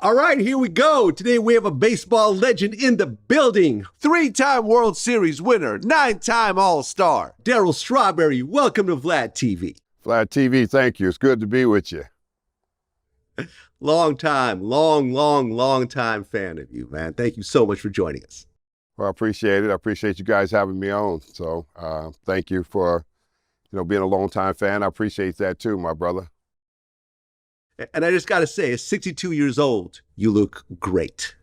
All right, here we go. Today we have a baseball legend in the building. Three-time World Series winner, nine-time All-Star. Darryl Strawberry, welcome to VladTV. VladTV, thank you. It's good to be with you. Long time fan of you, man. Thank you so much for joining us. Well, I appreciate it. I appreciate you guys having me on. So thank you for, being a long-time fan. I appreciate that too, my brother. And I just got to say, at 62 years old, you look great.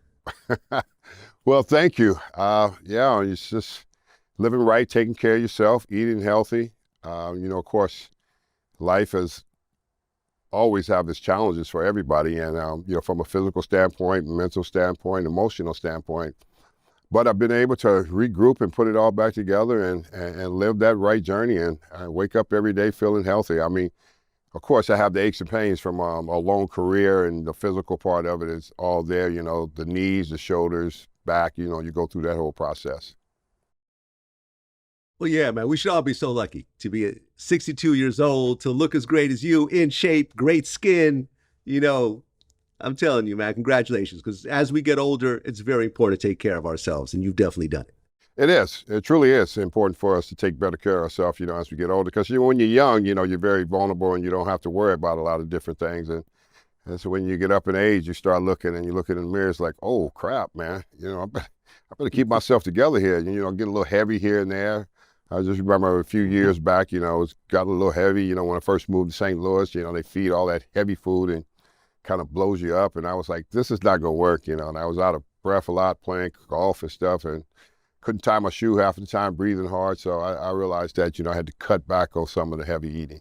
Well, thank you. It's just living right, taking care of yourself, eating healthy. Of course, life has always have its challenges for everybody. And, from a physical standpoint, mental standpoint, emotional standpoint. But I've been able to regroup and put it all back together and live that right journey and wake up every day feeling healthy. I mean, of course, I have the aches and pains from a long career, and the physical part of it is all there, the knees, the shoulders, back, you go through that whole process. Well, yeah, man, we should all be so lucky to be 62 years old, to look as great as you, in shape, great skin. I'm telling you, man, congratulations, because as we get older, it's very important to take care of ourselves, and you've definitely done it. It is. It truly is important for us to take better care of ourselves, as we get older. Because when you're young, you're very vulnerable and you don't have to worry about a lot of different things. And so when you get up in age, you start looking and you look in the mirror, it's like, oh, crap, man. I better keep myself together here. Get a little heavy here and there. I just remember a few years back, it got a little heavy. When I first moved to St. Louis, they feed all that heavy food and kind of blows you up. And I was like, this is not going to work, and I was out of breath a lot playing golf and stuff. And couldn't tie my shoe half the time, breathing hard. So I realized that, I had to cut back on some of the heavy eating.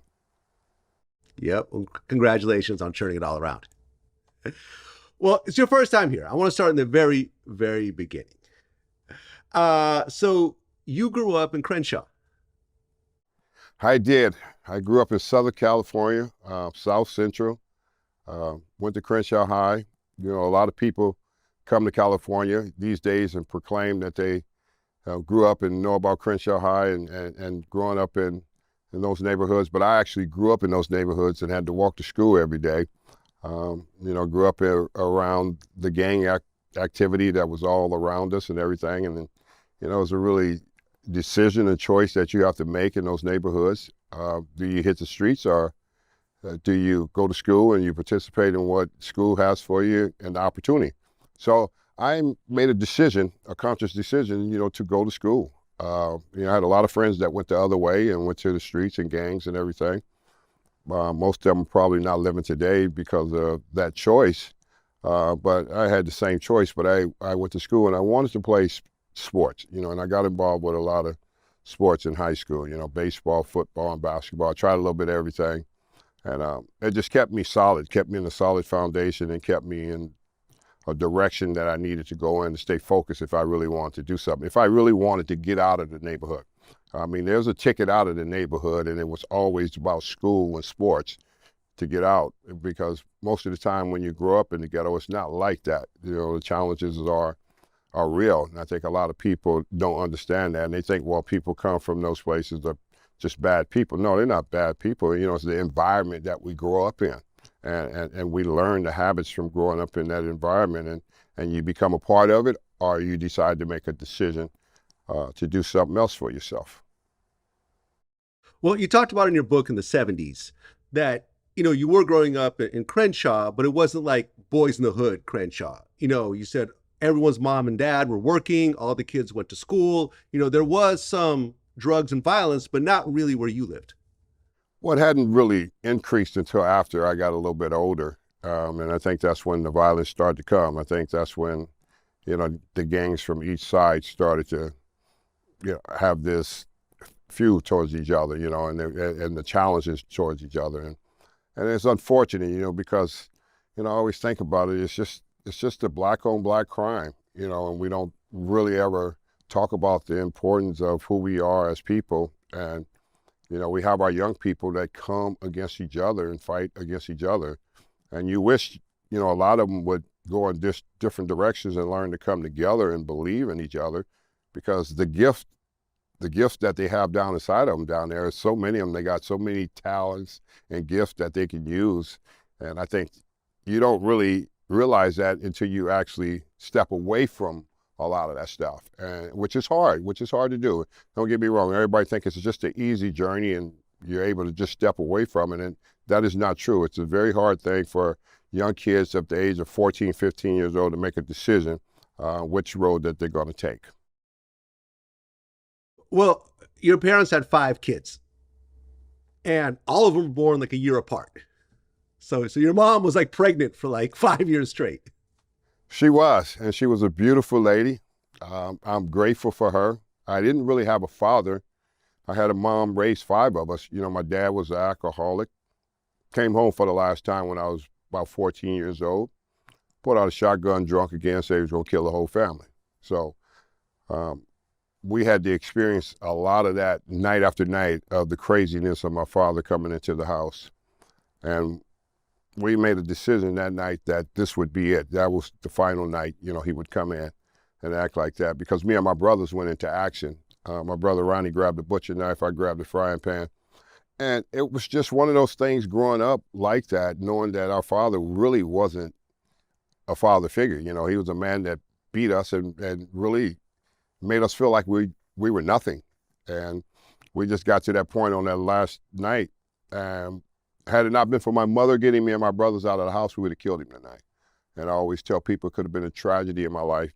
Yep. Well, congratulations on turning it all around. Well, it's your first time here. I want to start in the very, very beginning. So you grew up in Crenshaw. I did. I grew up in Southern California, South Central. Went to Crenshaw High. A lot of people come to California these days and proclaim that they grew up and know about Crenshaw High and growing up in those neighborhoods. But I actually grew up in those neighborhoods and had to walk to school every day. Grew up around the gang activity that was all around us and everything. And then, it was a really decision and choice that you have to make in those neighborhoods. Do you hit the streets, or do you go to school and you participate in what school has for you and the opportunity? So I made a conscious decision, to go to school. I had a lot of friends that went the other way and went to the streets and gangs and everything. Most of them are probably not living today because of that choice. But I had the same choice, but I went to school and I wanted to play sports, and I got involved with a lot of sports in high school, baseball, football, and basketball. I tried a little bit of everything. And it just kept me solid, kept me in a solid foundation, and kept me in a direction that I needed to go in to stay focused if I really wanted to do something, if I really wanted to get out of the neighborhood. I mean, there's a ticket out of the neighborhood, and it was always about school and sports to get out, because most of the time when you grow up in the ghetto, it's not like that. The challenges are real, and I think a lot of people don't understand that, and they think, well, people come from those places are just bad people. No, they're not bad people. It's the environment that we grow up in. And we learn the habits from growing up in that environment, and you become a part of it, or you decide to make a decision to do something else for yourself. Well, you talked about in your book in the 70s that, you were growing up in Crenshaw, but it wasn't like Boys in the Hood Crenshaw. You said everyone's mom and dad were working, all the kids went to school. There was some drugs and violence, but not really where you lived. Well, it hadn't really increased until after I got a little bit older. And I think that's when the violence started to come. I think that's when, the gangs from each side started to, have this feud towards each other, and the challenges towards each other. And it's unfortunate, because, I always think about it, it's just a black on black crime, and we don't really ever talk about the importance of who we are as people. And we have our young people that come against each other and fight against each other. And you wish, a lot of them would go in different directions and learn to come together and believe in each other, because the gift that they have down inside of them down there is so many of them. They got so many talents and gifts that they can use. And I think you don't really realize that until you actually step away from a lot of that stuff, and which is hard to do. Don't get me wrong. Everybody thinks it's just an easy journey and you're able to just step away from it, and that is not true. It's a very hard thing for young kids up to the age of 14, 15 years old to make a decision which road that they're going to take. Well, your parents had 5 kids, and all of them were born like a year apart. So your mom was like pregnant for like 5 years straight. She was, and she was a beautiful lady. I'm grateful for her. I didn't really have a father. I had a mom raise 5 of us. You know, my dad was an alcoholic. Came home for the last time when I was about 14 years old. Pulled out a shotgun, drunk again, said he was going to kill the whole family. So we had to experience a lot of that night after night of the craziness of my father coming into the house. And we made a decision that night that this would be it. That was the final night, you know, he would come in and act like that, because me and my brothers went into action. My brother Ronnie grabbed the butcher knife, I grabbed the frying pan. And it was just one of those things growing up like that, knowing that our father really wasn't a father figure. You know, he was a man that beat us and really made us feel like we were nothing. And we just got to that point on that last night. Had it not been for my mother getting me and my brothers out of the house, we would have killed him that night. And I always tell people it could have been a tragedy in my life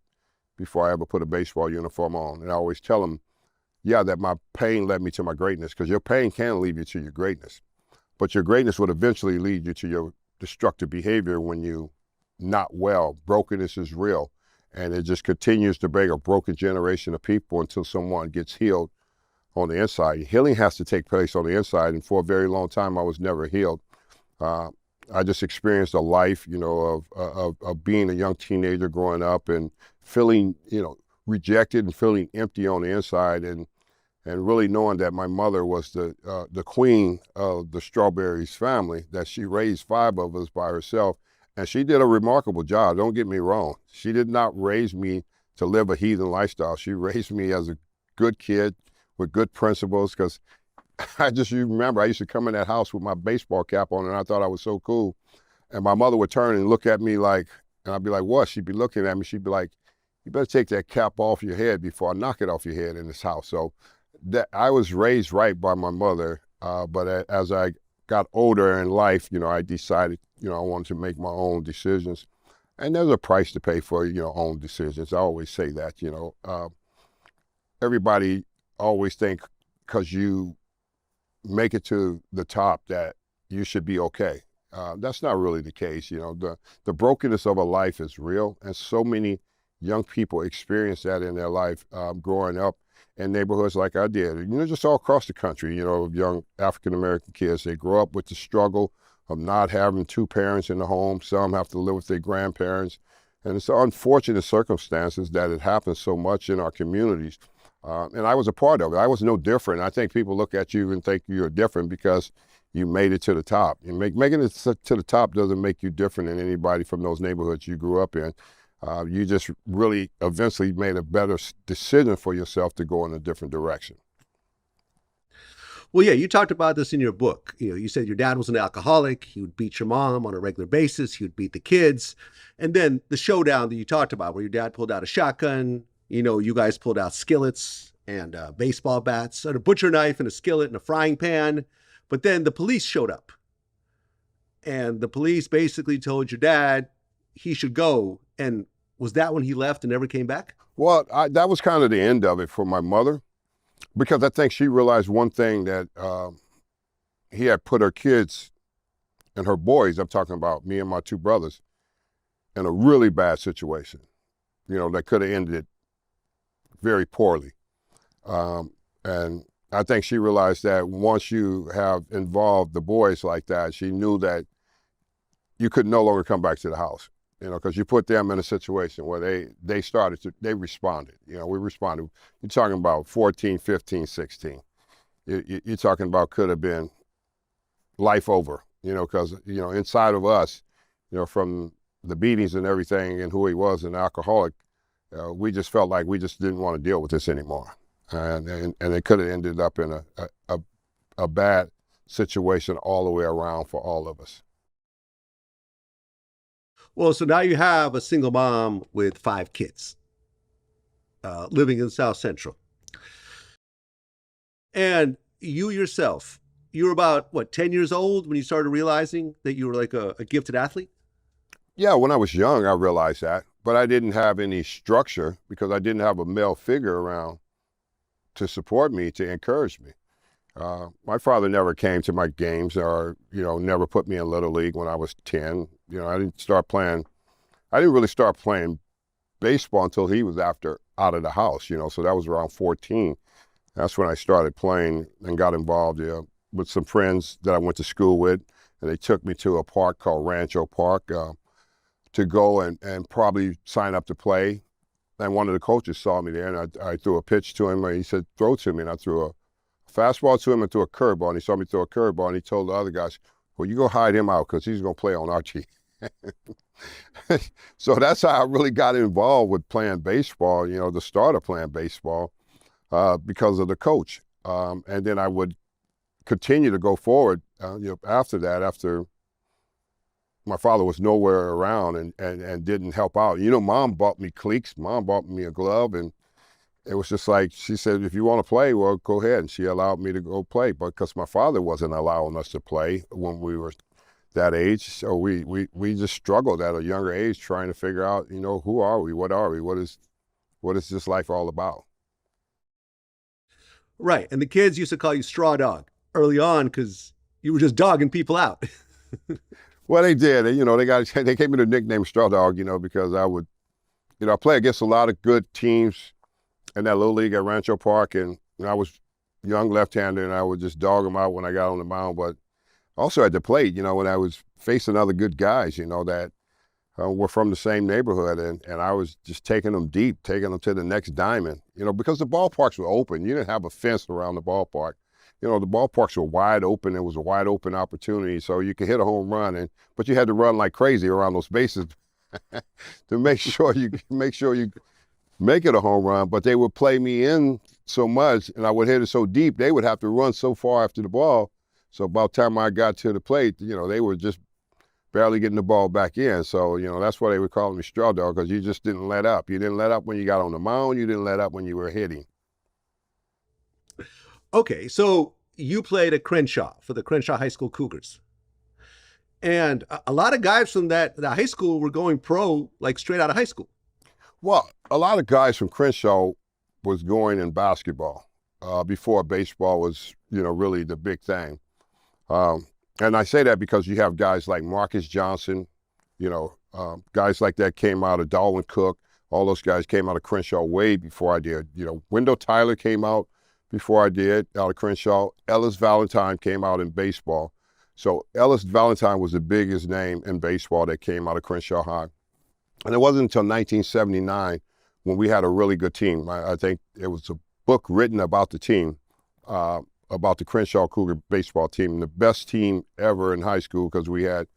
before I ever put a baseball uniform on. And I always tell them, yeah, that my pain led me to my greatness, because your pain can lead you to your greatness. But your greatness would eventually lead you to your destructive behavior when you're not well. Brokenness is real, and it just continues to bring a broken generation of people until someone gets healed on the inside. Healing has to take place on the inside, and for a very long time, I was never healed. I just experienced a life, you know, of being a young teenager growing up and feeling, you know, rejected and feeling empty on the inside, and really knowing that my mother was the queen of the Strawberry's family, that she raised 5 of us by herself. And she did a remarkable job, don't get me wrong. She did not raise me to live a heathen lifestyle. She raised me as a good kid with good principles, because you remember, I used to come in that house with my baseball cap on, and I thought I was so cool. And my mother would turn and look at me like, and I'd be like, what? She'd be looking at me, she'd be like, you better take that cap off your head before I knock it off your head in this house. So that I was raised right by my mother, but as I got older in life, you know, I decided, you know, I wanted to make my own decisions. And there's a price to pay for, you know, own decisions. I always say that, you know. Everybody always think because you make it to the top that you should be okay. That's not really the case. You know, the brokenness of a life is real, and so many young people experience that in their life growing up in neighborhoods like I did. You know, just all across the country, you know, young African-American kids, they grow up with the struggle of not having 2 parents in the home. Some have to live with their grandparents. And it's unfortunate circumstances that it happens so much in our communities. And I was a part of it. I was no different. I think people look at you and think you're different because you made it to the top. And making it to the top doesn't make you different than anybody from those neighborhoods you grew up in. You just really eventually made a better decision for yourself to go in a different direction. Well, yeah, you talked about this in your book. You know, you said your dad was an alcoholic. He would beat your mom on a regular basis. He would beat the kids. And then the showdown that you talked about, where your dad pulled out a shotgun, you know, you guys pulled out skillets and baseball bats and a butcher knife and a skillet and a frying pan. But then the police showed up. And the police basically told your dad he should go. And was that when he left and never came back? Well, that was kind of the end of it for my mother, because I think she realized one thing, that he had put her kids and her boys, I'm talking about me and my 2 brothers, in a really bad situation, you know, that could have ended very poorly. And I think she realized that once you have involved the boys like that, she knew that you could no longer come back to the house, you know, because you put them in a situation where they responded. You know, we responded. You're talking about 14, 15, 16. You're talking about could have been life over, you know, because, you know, inside of us, you know, from the beatings and everything and who he was, an alcoholic, we just felt like we just didn't want to deal with this anymore. And it could have ended up in a bad situation all the way around for all of us. Well, so now you have a single mom with 5 kids, living in South Central. And you yourself, you were about, what, 10 years old when you started realizing that you were like a gifted athlete? Yeah, when I was young, I realized that, but I didn't have any structure because I didn't have a male figure around to support me, to encourage me. My father never came to my games or, never put me in Little League when I was 10. I didn't really start playing baseball until he was out of the house, so that was around 14. That's when I started playing and got involved with some friends that I went to school with, and they took me to a park called Rancho Park to go and probably sign up to play. And one of the coaches saw me there, and I threw a pitch to him, and he said, throw to me, and I threw a fastball to him and threw a curveball, and he saw me throw a curveball, and he told the other guys, well, you go hide him out because he's going to play on our team. So that's how I really got involved with playing baseball, the start of playing baseball, because of the coach. And then I would continue to go forward, after that, after my father was nowhere around and didn't help out. Mom bought me cleats, mom bought me a glove, and it was just like, she said, if you want to play, well, go ahead. And she allowed me to go play, but because my father wasn't allowing us to play when we were that age. So we just struggled at a younger age trying to figure out, who are we? What are we? What is this life all about? Right. And the kids used to call you Straw Dog early on because you were just dogging people out. Well, they did. They gave me the nickname Straw Dog, because I would, I play against a lot of good teams in that little league at Rancho Park, and I was young left-hander, and I would just dog them out when I got on the mound. But also at the plate, when I was facing other good guys, that were from the same neighborhood, and I was just taking them deep, taking them to the next diamond, because the ballparks were open. You didn't have a fence around the ballpark. The ballparks were wide open. It was a wide open opportunity, so you could hit a home run, but you had to run like crazy around those bases to make sure you make it a home run. But they would play me in so much, and I would hit it so deep, they would have to run so far after the ball. So by the time I got to the plate, they were just barely getting the ball back in. So, that's why they would call me Straw Dog, because you just didn't let up. You didn't let up when you got on the mound. You didn't let up when you were hitting. Okay, so you played at Crenshaw for the Crenshaw High School Cougars. And a lot of guys from that high school were going pro, like straight out of high school. Well, a lot of guys from Crenshaw was going in basketball before baseball was, really the big thing. And I say that because you have guys like Marcus Johnson, guys like that came out of Darwin Cook. All those guys came out of Crenshaw way before I did. Wendell Tyler came out before I did out of Crenshaw. Ellis Valentine came out in baseball. So Ellis Valentine was the biggest name in baseball that came out of Crenshaw High. And it wasn't until 1979 when we had a really good team. I think it was a book written about the team, about the Crenshaw Cougar baseball team, the best team ever in high school, because we had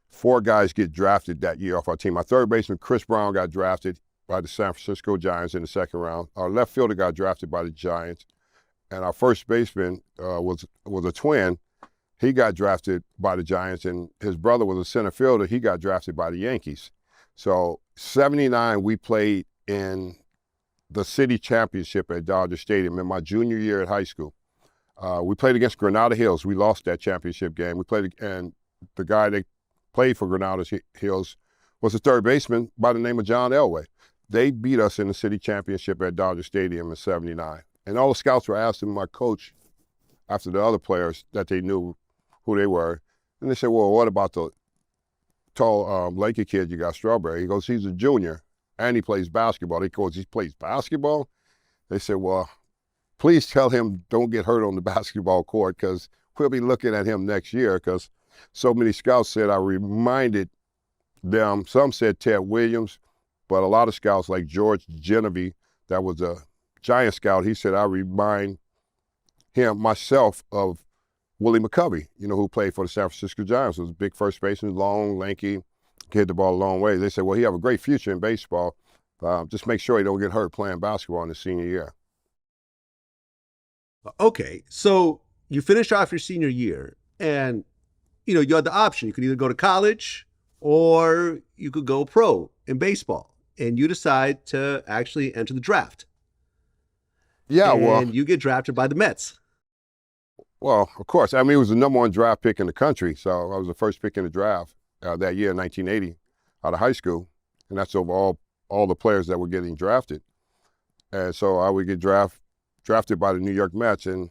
4 guys get drafted that year off our team. Our third baseman, Chris Brown, got drafted by the San Francisco Giants in the second round. Our left fielder got drafted by the Giants. And our first baseman was a twin. He got drafted by the Giants, and his brother was a center fielder. He got drafted by the Yankees. So 79, we played in the city championship at Dodger Stadium in my junior year at high school. We played against Granada Hills. We lost that championship game. And the guy that played for Granada Hills was a third baseman by the name of John Elway. They beat us in the city championship at Dodger Stadium in 79. And all the scouts were asking my coach, after the other players, that they knew who they were. And they said, well, what about the tall lanky kid you got, Strawberry? He goes, he's a junior, and he plays basketball. He goes, he plays basketball? They said, well, please tell him don't get hurt on the basketball court, because we'll be looking at him next year, because so many scouts said I reminded them. Some said Ted Williams, but a lot of scouts like George Genevieve, that was a Giant scout, he said I remind myself of Willie McCovey, who played for the San Francisco Giants. Was a big first baseman, long, lanky, hit the ball a long way. They said, well, he have a great future in baseball. Just make sure he don't get hurt playing basketball in his senior year. Okay, so you finished off your senior year, and you had the option. You could either go to college or you could go pro in baseball. And you decide to actually enter the draft. Yeah, And you get drafted by the Mets. well, of course. I mean, it was the #1 draft pick in the country, so I was the first pick in the draft that year, 1980, out of high school, and that's over all the players that were getting drafted. And so I would get drafted by the New York Mets, and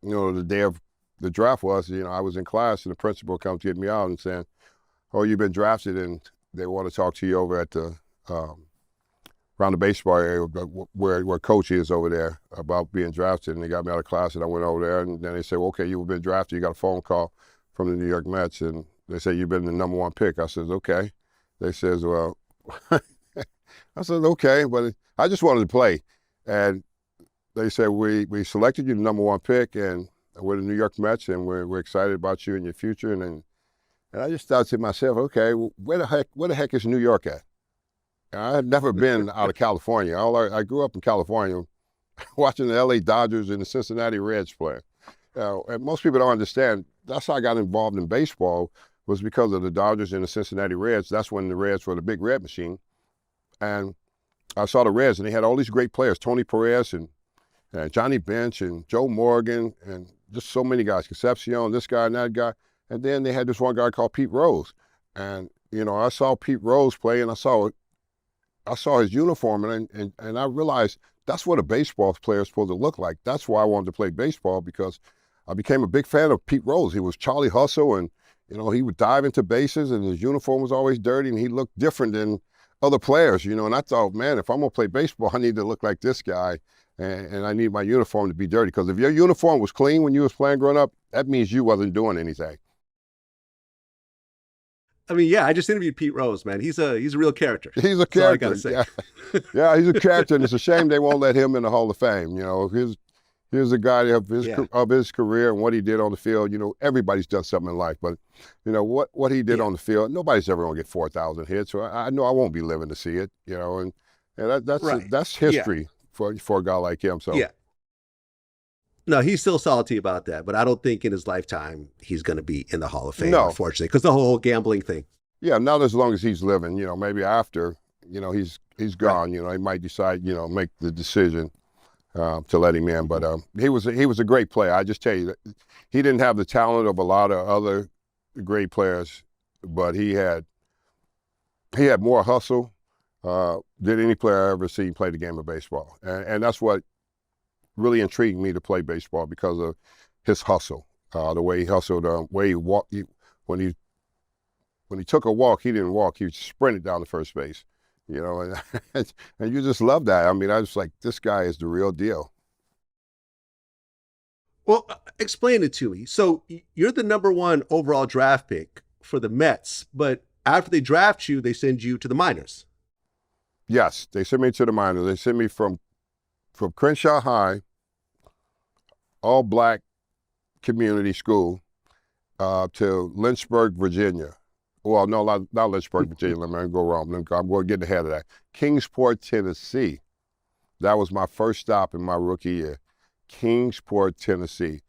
the day of the draft was, I was in class, and the principal comes to get me out and saying, "Oh, you've been drafted, and they want to talk to you over at the around the baseball area where coach is over there about being drafted." And they got me out of class, and I went over there, and then they said, "Well, okay, you've been drafted. You got a phone call from the New York Mets, and they say you've been the #1 pick." I says, "Okay." They says, "Well," I said, "Okay," but I just wanted to play. And they said, we selected you the #1 pick, and we're the New York Mets, and we're excited about you and your future. And I just thought to myself, okay, where the heck is New York at? I had never been out of California. I grew up in California watching the LA Dodgers and the Cincinnati Reds play. And most people don't understand, that's how I got involved in baseball, was because of the Dodgers and the Cincinnati Reds. That's when the Reds were the big red machine. And I saw the Reds, and they had all these great players, Tony Perez and Johnny Bench and Joe Morgan, and just so many guys, Concepcion, this guy and that guy. And then they had this one guy called Pete Rose. And, I saw Pete Rose play, and I saw his uniform, and I realized that's what a baseball player is supposed to look like. That's why I wanted to play baseball, because I became a big fan of Pete Rose. He was Charlie Hustle, and, he would dive into bases, and his uniform was always dirty, and he looked different than other players, and I thought, man, if I'm going to play baseball, I need to look like this guy, and I need my uniform to be dirty, because if your uniform was clean when you was playing growing up, that means you wasn't doing anything. I mean, yeah, I just interviewed Pete Rose, man. He's a real character. He's a character. That's all I gotta say. Yeah, he's a character, and it's a shame they won't let him in the Hall of Fame. Here's a guy of his career and what he did on the field. Everybody's done something in life, but what he did on the field, nobody's ever gonna get 4,000 hits. So I know I won't be living to see it. And that's history for a guy like him. So yeah. No, he's still salty about that, but I don't think in his lifetime he's going to be in the Hall of Fame, unfortunately, because the whole gambling thing. Yeah, not as long as he's living. Maybe after, he's gone. He might decide, make the decision to let him in. But he was a great player. I just tell you, he didn't have the talent of a lot of other great players, but he had more hustle than any player I ever seen play the game of baseball, and that's what really intrigued me to play baseball, because of his hustle, the way he hustled, way he walked. When he took a walk, he didn't walk; he sprinted down to first base. And you just love that. I mean, I was like, this guy is the real deal. Well, explain it to me. So you're the #1 overall draft pick for the Mets, but after they draft you, they send you to the minors. Yes, they sent me to the minors. They sent me from Crenshaw High, all black community school, to Lynchburg, Virginia. Well, no, not Lynchburg, Virginia. Let me go wrong. I'm going to get ahead of that. Kingsport, Tennessee. That was my first stop in my rookie year. Kingsport, Tennessee,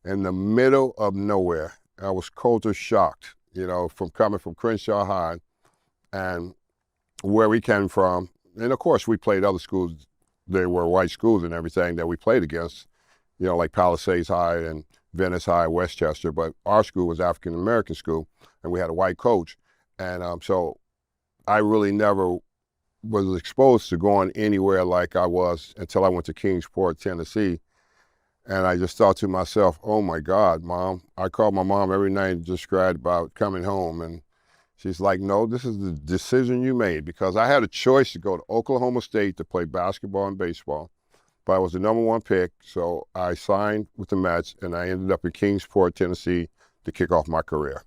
in the middle of nowhere. I was culture shocked, from coming from Crenshaw High and where we came from. And of course, we played other schools. They were white schools and everything that we played against, like Palisades High and Venice High, Westchester. But our school was African-American school, and we had a white coach. And so I really never was exposed to going anywhere like I was until I went to Kingsport, Tennessee. And I just thought to myself, oh my God, Mom. I called my mom every night and just cried about coming home. And she's like, no, this is the decision you made, because I had a choice to go to Oklahoma State to play basketball and baseball, but I was the #1 pick. So I signed with the Mets, and I ended up in Kingsport, Tennessee to kick off my career.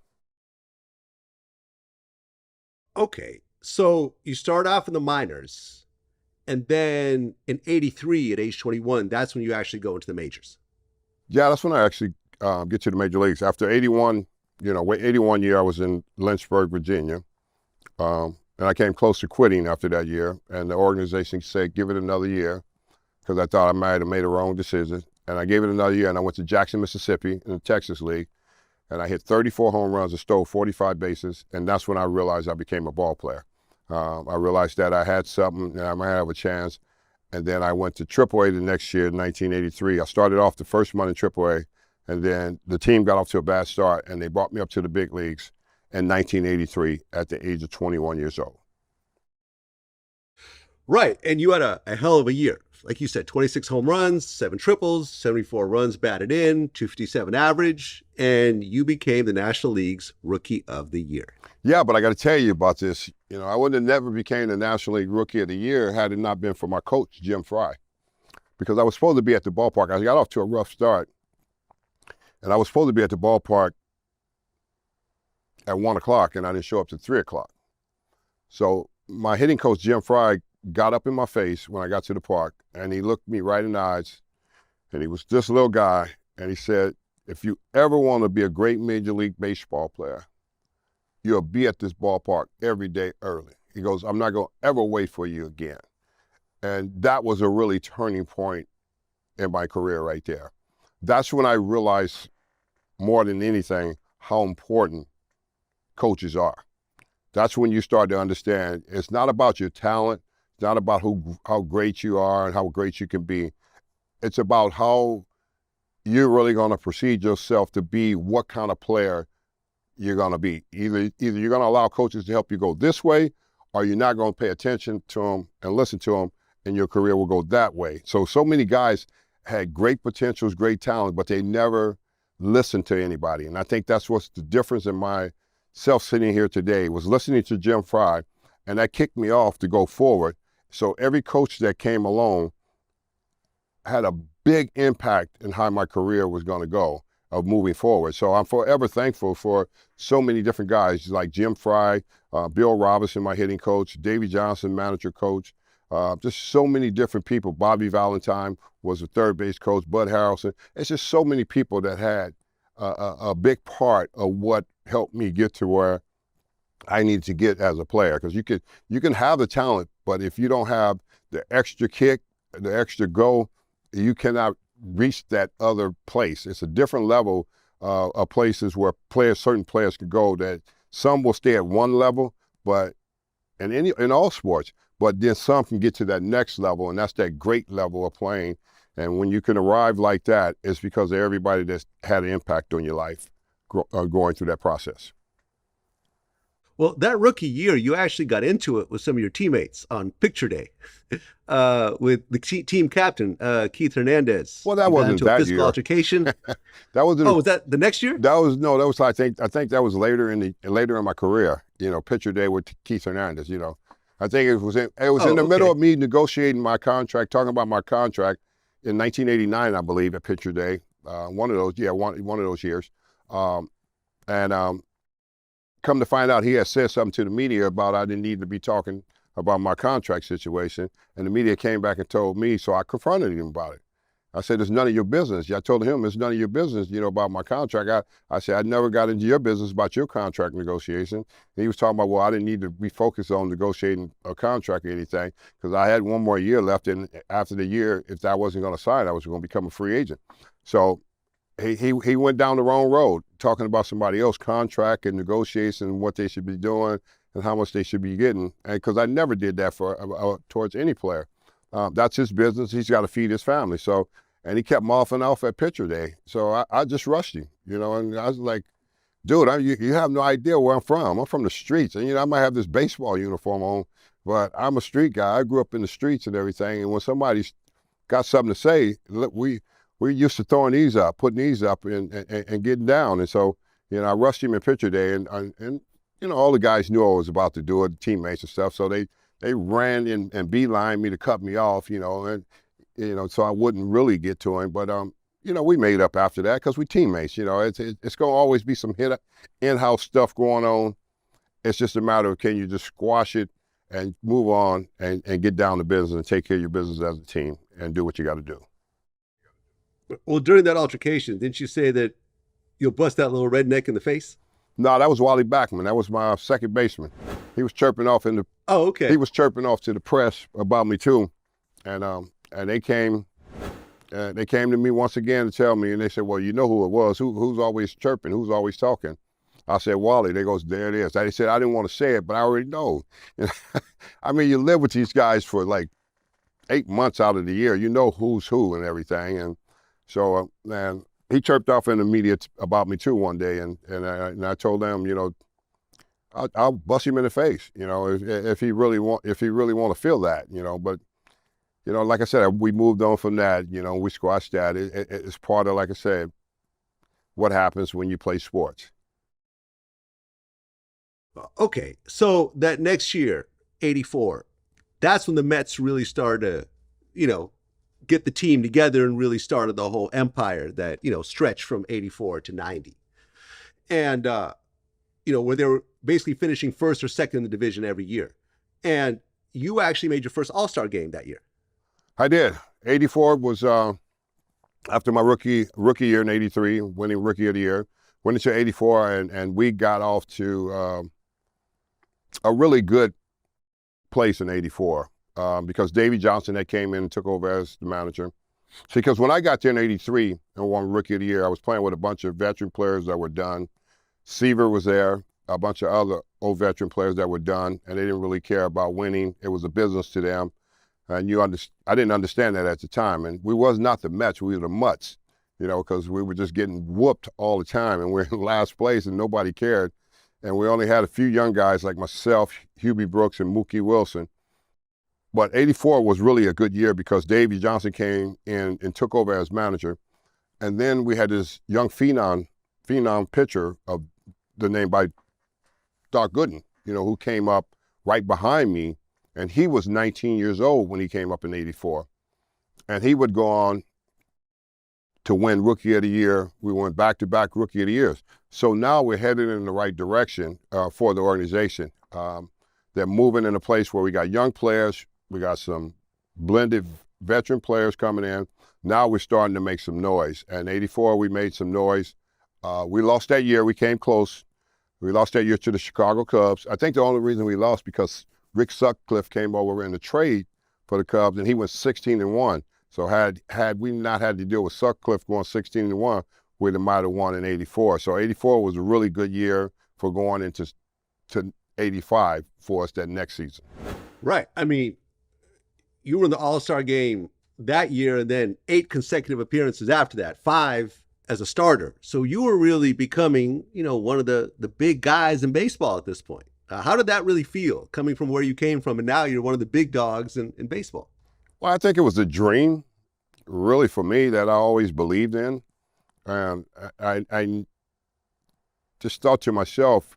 Okay. So you start off in the minors, and then in '83 at age 21, that's when you actually go into the majors. Yeah, that's when I actually get to the major leagues. After 81, 81 year, I was in Lynchburg, Virginia. And I came close to quitting after that year. And the organization said, give it another year, because I thought I might have made a wrong decision. And I gave it another year, and I went to Jackson, Mississippi in the Texas League. and I hit 34 home runs and stole 45 bases, and that's when I realized I became a ball player. I realized that I had something, and I might have a chance, and then I went to AAA the next year, 1983. I started off the first month in AAA, and then the team got off to a bad start, and they brought me up to the big leagues in 1983 at the age of 21 years old. Right. And you had a hell of a year. Like you said, 26 home runs, 7 triples, 74 runs batted in, 257 average, and you became the National League's Rookie of the Year. Yeah, but I got to tell you about this. You know, I would have never became the National League Rookie of the Year had it not been for my coach, Jim Fry, because I was supposed to be at the ballpark. I got off to a rough start, and I was supposed to be at the ballpark at 1 o'clock, and I didn't show up to 3 o'clock. So my hitting coach, Jim Fry, got up in my face when I got to the park, and he looked me right in the eyes, and he was this little guy, and he said, if you ever want to be a great Major League Baseball player, you'll be at this ballpark every day early. He goes, I'm not going to ever wait for you again. And that was a really turning point in my career right there. That's when I realized more than anything how important coaches are. That's when you start to understand it's not about your talent, it's not about how great you are and how great you can be. It's about how you're really going to proceed yourself to be what kind of player you're going to be. Either you're going to allow coaches to help you go this way, or you're not going to pay attention to them and listen to them, and your career will go that way. So many guys had great potentials, great talent, but they never listened to anybody. And I think that's what's the difference in myself sitting here today, was listening to Jim Fry, and that kicked me off to go forward. So every coach that came along had a big impact in how my career was going to go of moving forward. So I'm forever thankful for so many different guys like Jim Fry, Bill Robinson, my hitting coach, Davey Johnson, manager coach, just so many different people. Bobby Valentine was a third base coach, Bud Harrelson. It's just so many people that had a big part of what helped me get to where I needed to get as a player. Because you can have the talent, but if you don't have the extra kick, the extra go, you cannot reach that other place. It's a different level of places where certain players can go, that some will stay at one level, but in all sports, but then some can get to that next level, and that's that great level of playing. And when you can arrive like that, it's because of everybody that's had an impact on your life going through that process. Well, that rookie year, you actually got into it with some of your teammates on picture day with the team captain, Keith Hernandez. Well, that wasn't that physical year. Altercation. That was was that the next year? I think that was later in my career. You know, picture day with Keith Hernandez. You know, I think it was in the middle of me negotiating my contract, talking about my contract in 1989, I believe, at picture day. One of those years, come to find out, he had said something to the media about I didn't need to be talking about my contract situation, and the media came back and told me, so I confronted him about it. I said, it's none of your business. I told him, it's none of your business, about my contract. I said, I never got into your business about your contract negotiation. And he was talking about, well, I didn't need to be focused on negotiating a contract or anything, because I had one more year left, and after the year, if I wasn't going to sign, I was going to become a free agent. So he went down the wrong road, talking about somebody else's contract and negotiation, what they should be doing and how much they should be getting. And because I never did that towards any player. That's his business. He's got to feed his family. So, and he kept mopping off at picture day. So I just rushed him, and I was like, dude, you have no idea where I'm from. I'm from the streets. And, I might have this baseball uniform on, but I'm a street guy. I grew up in the streets and everything. And when somebody's got something to say, look, we're used to throwing these up, putting these up and getting down. And so, I rushed him in picture day, and all the guys knew I was about to do it, the teammates and stuff. So they ran and beelined me to cut me off, so I wouldn't really get to him. But, we made up after that because we teammates. It's going to always be some in-house stuff going on. It's just a matter of, can you just squash it and move on and get down to business and take care of your business as a team and do what you got to do. Well, during that altercation, didn't you say that you'll bust that little redneck in the face? No, that was Wally Backman. That was my second baseman. He was chirping off He was chirping off to the press about me too, and they came they came to me once again to tell me, and they said, well, you know who it was. Who's always chirping? Who's always talking? I said, Wally. They goes, there it is. They said, I didn't want to say it, but I already know. I mean, you live with these guys for like 8 months out of the year. You know who's who and everything. And so, man, he chirped off in the media about me too one day, and I told them, you know, I'll bust him in the face, you know, if he really want to feel that, you know. But you know, like I said, we moved on from that. You know, we squashed that. It's part of, like I said, what happens when you play sports. Okay, so that next year, 84, that's when the Mets really started to, you know, get the team together and really started the whole empire that, you know, stretched from 84 to 90. And, you know, where they were basically finishing first or second in the division every year. And you actually made your first All-Star game that year. I did. 84 was after my rookie year in 83, winning Rookie of the Year. Went into 84, and we got off to a really good place in 84 because Davey Johnson that came in and took over as the manager. Because when I got there in 83 and won Rookie of the Year, I was playing with a bunch of veteran players that were done. Seaver was there, a bunch of other old veteran players that were done, and they didn't really care about winning. It was a business to them. And I didn't understand that at the time. And we was not the Mets, we were the Mutts, you know, because we were just getting whooped all the time, and we're in last place and nobody cared. And we only had a few young guys like myself, Hubie Brooks, and Mookie Wilson. But 84 was really a good year because Davey Johnson came in and took over as manager. And then we had this young phenom pitcher of the name by Doc Gooden, you know, who came up right behind me. And he was 19 years old when he came up in 84. And he would go on to win Rookie of the Year. We went back-to-back Rookie of the Years. So now we're headed in the right direction for the organization. They're moving in a place where we got young players, we got some blended veteran players coming in. Now we're starting to make some noise. And 84, we made some noise. We lost that year. We came close. We lost that year to the Chicago Cubs. I think the only reason we lost because Rick Sutcliffe came over in the trade for the Cubs, and he went 16-1. So had we not had to deal with Sutcliffe going 16-1, we might have won in 84. So 84 was a really good year for going into 85 for us that next season. Right. I mean, you were in the All-Star game that year and then 8 consecutive appearances after that, 5 as a starter. So you were really becoming, you know, one of the big guys in baseball at this point. How did that really feel, coming from where you came from, and now you're one of the big dogs in baseball? Well, I think it was a dream, really, for me that I always believed in. And I just thought to myself,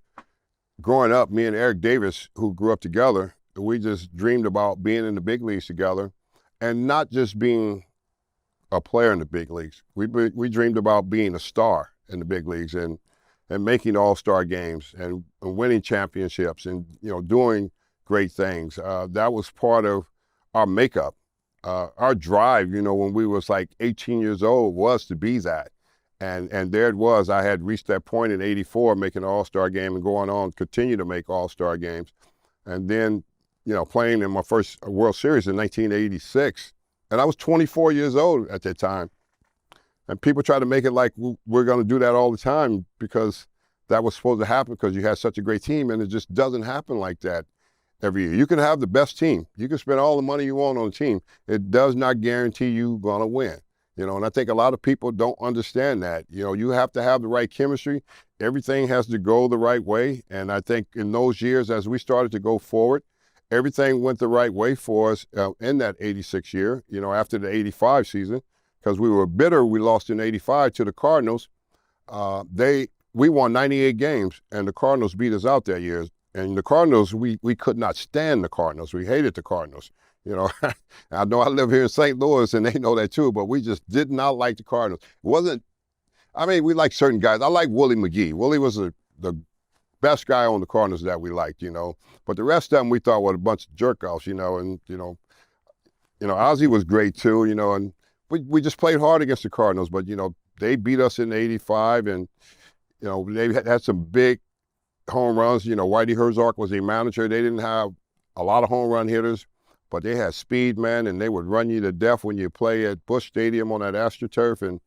growing up, me and Eric Davis, who grew up together, we just dreamed about being in the big leagues together, and not just being a player in the big leagues. We dreamed about being a star in the big leagues and making all-star games and winning championships and, you know, doing great things. That was part of our makeup. Our drive, you know, when we was like 18 years old was to be that. And there it was. I had reached that point in 84, making an all-star game and going on, continue to make all-star games. And then, you know, playing in my first World Series in 1986. And I was 24 years old at that time. And people try to make it like we're going to do that all the time because that was supposed to happen because you had such a great team, and it just doesn't happen like that every year. You can have the best team. You can spend all the money you want on a team. It does not guarantee you going to win. You know, and I think a lot of people don't understand that. You know, you have to have the right chemistry. Everything has to go the right way. And I think in those years, as we started to go forward, everything went the right way for us in that 86 year, you know, after the 85 season. Because we were bitter, we lost in 85 to the Cardinals. We won 98 games, and the Cardinals beat us out that year. And the Cardinals, we could not stand the Cardinals. We hated the Cardinals. You know, I know I live here in St. Louis, and they know that too, but we just did not like the Cardinals. It wasn't, I mean, we like certain guys. I like Willie McGee. Willie was the best guy on the Cardinals that we liked, you know. But the rest of them we thought were a bunch of jerk-offs, you know. And, you know, Ozzie was great too, you know, and we just played hard against the Cardinals, but, you know, they beat us in 85, and, you know, they had some big home runs. You know, Whitey Herzog was their manager. They didn't have a lot of home run hitters, but they had speed, man, and they would run you to death when you play at Busch Stadium on that AstroTurf. And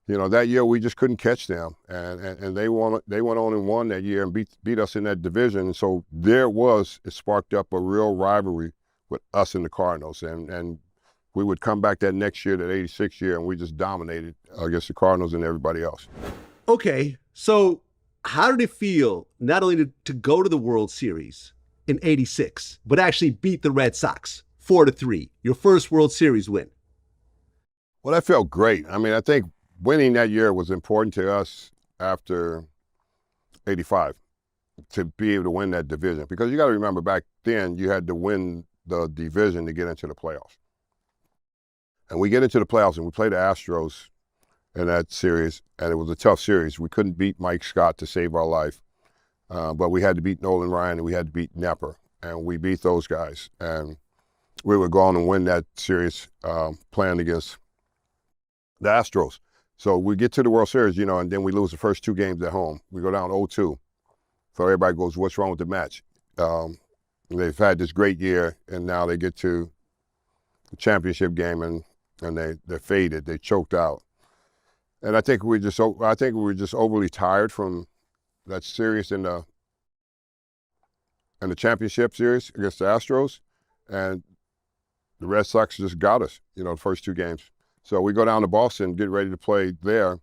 that year we just couldn't catch them, and they won. They went on and won that year and beat us in that division. And so it sparked up a real rivalry with us and the Cardinals, and we would come back that next year, that '86 year, and we just dominated against the Cardinals and everybody else. Okay, so how did it feel not only to go to the World Series in '86, but actually beat the Red Sox 4-3, your first World Series win? Well, that felt great. I mean, I think winning that year was important to us after '85 to be able to win that division, because you got to remember back then you had to win the division to get into the playoffs. And we get into the playoffs and we play the Astros in that series, and it was a tough series. We couldn't beat Mike Scott to save our life, but we had to beat Nolan Ryan and we had to beat Nepper, and we beat those guys. And we would go on and win that series playing against the Astros. So we get to the World Series, and then we lose the first 2 games at home. We go down 0-2. So everybody goes, what's wrong with the match? They've had this great year, and now they get to the championship game, and they're faded. They choked out. And I think we were just overly tired from that series in the championship series against the Astros, and the Red Sox just got us, the first 2 games. So we go down to Boston, get ready to play there,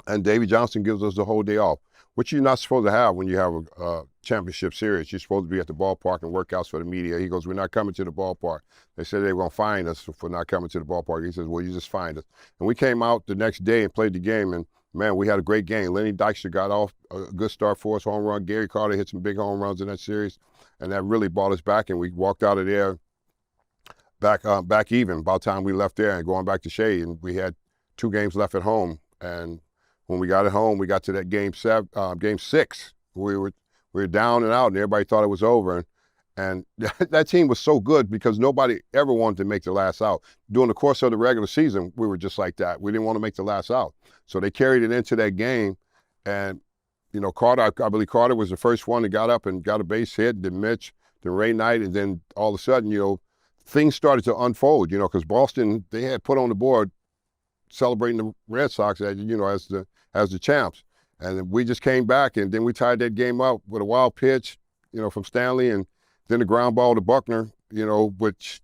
and Davey Johnson gives us the whole day off, which you're not supposed to have when you have a championship series. You're supposed to be at the ballpark and workouts for the media. He goes, we're not coming to the ballpark. They said they were going to fine us for not coming to the ballpark. He says, well, you just fined us. And we came out the next day and played the game, and man, we had a great game. Lenny Dykstra got off a good start for us, home run. Gary Carter hit some big home runs in that series, and that really brought us back, and we walked out of there back even by the time we left there and going back to Shea, and we had 2 games left at home. And when we got at home, we got to that game 6. We were down and out, and everybody thought it was over. And that team was so good because nobody ever wanted to make the last out. During the course of the regular season, we were just like that. We didn't want to make the last out. So they carried it into that game. And, Carter, I believe Carter was the first one that got up and got a base hit, then Mitch, then Ray Knight, and then all of a sudden, things started to unfold, because Boston, they had put on the board celebrating the Red Sox as the champs. And we just came back, and then we tied that game up with a wild pitch, from Stanley, and then the ground ball to Buckner, which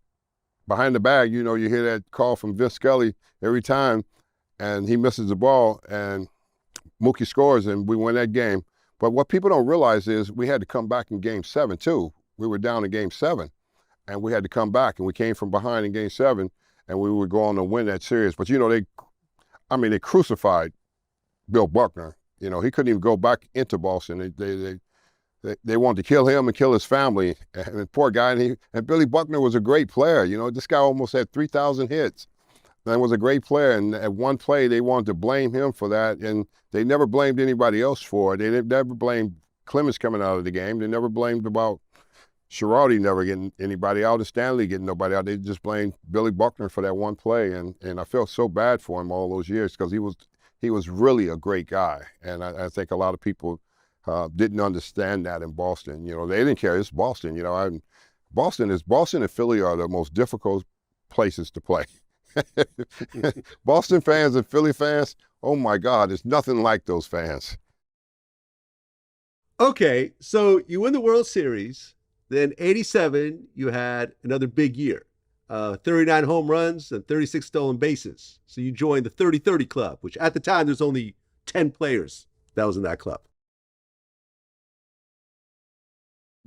behind the bag, you hear that call from Vince Scully every time, and he misses the ball, and Mookie scores, and we win that game. But what people don't realize is we had to come back in Game 7 too. We were down in Game 7, and we had to come back, and we came from behind in Game 7, and we would go on to win that series. But they crucified Bill Buckner. He couldn't even go back into Boston. They wanted to kill him and kill his family. And the poor guy, and Billy Buckner was a great player. This guy almost had 3,000 hits. And was a great player. And at one play, they wanted to blame him for that, and they never blamed anybody else for it. They never blamed Clemens coming out of the game. They never blamed about Girardi never getting anybody out, and Stanley getting nobody out. They just blamed Billy Buckner for that one play, and I felt so bad for him all those years because he was really a great guy, and I think a lot of people didn't understand that in Boston. They didn't care. It's Boston. Boston and Philly are the most difficult places to play. Boston fans and Philly fans, oh my God, there's nothing like those fans. Okay, so you win the World Series. Then '87, you had another big year, 39 home runs and 36 stolen bases. So you joined the 30-30 club, which at the time there's only 10 players that was in that club.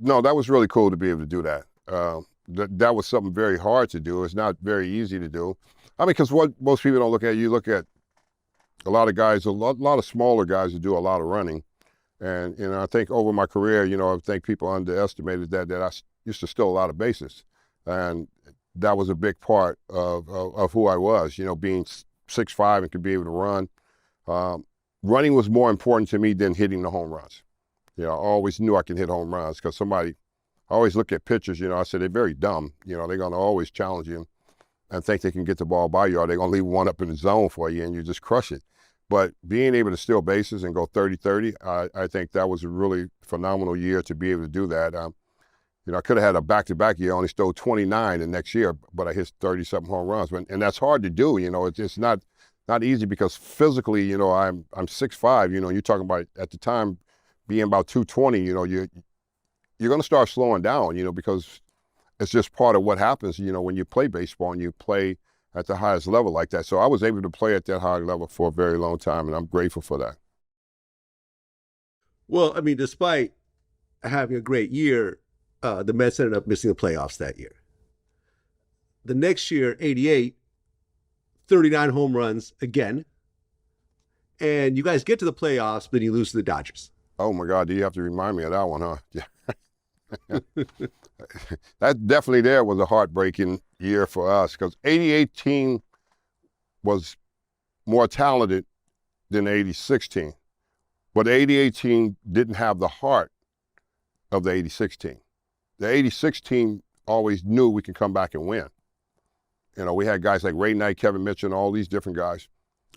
No, that was really cool to be able to do that. That was something very hard to do. It's not very easy to do. Because what most people don't look at, you look at a lot of guys, a lot of smaller guys who do a lot of running. And I think over my career, I think people underestimated that I used to steal a lot of bases, and that was a big part of who I was. Being 6'5" and could be able to run. Running was more important to me than hitting the home runs. I always knew I could hit home runs because I always look at pitchers. I said they're very dumb. They're going to always challenge you and think they can get the ball by you, or they're going to leave one up in the zone for you, and you just crush it. But being able to steal bases and go 30-30, I think that was a really phenomenal year to be able to do that. I could have had a back-to-back year, only stole 29 the next year, but I hit 30-something home runs. And that's hard to do, It's not easy because physically, I'm 6'5", you're talking about at the time being about 220, you're going to start slowing down, because it's just part of what happens, when you play baseball and you play at the highest level like that. So I was able to play at that high level for a very long time, and I'm grateful for that. Well, I mean, despite having a great year, the Mets ended up missing the playoffs that year. The next year, 88, 39 home runs again. And you guys get to the playoffs, but then you lose to the Dodgers. Oh, my God, do you have to remind me of that one, huh? Yeah. That definitely there was a heartbreaking year for us because 88 team was more talented than the 86 team. But the 88 team didn't have the heart of the 86 team. The 86 team always knew we could come back and win. We had guys like Ray Knight, Kevin Mitchell, and all these different guys.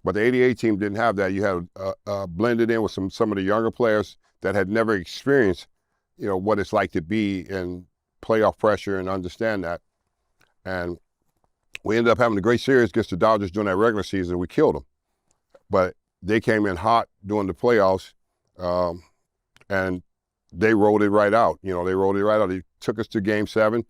But the 88 team didn't have that. You had blended in with some of the younger players that had never experienced, what it's like to be in playoff pressure and understand that. And we ended up having a great series against the Dodgers during that regular season. We killed them. But they came in hot during the playoffs, and they rolled it right out. They rolled it right out. They took us to Game 7.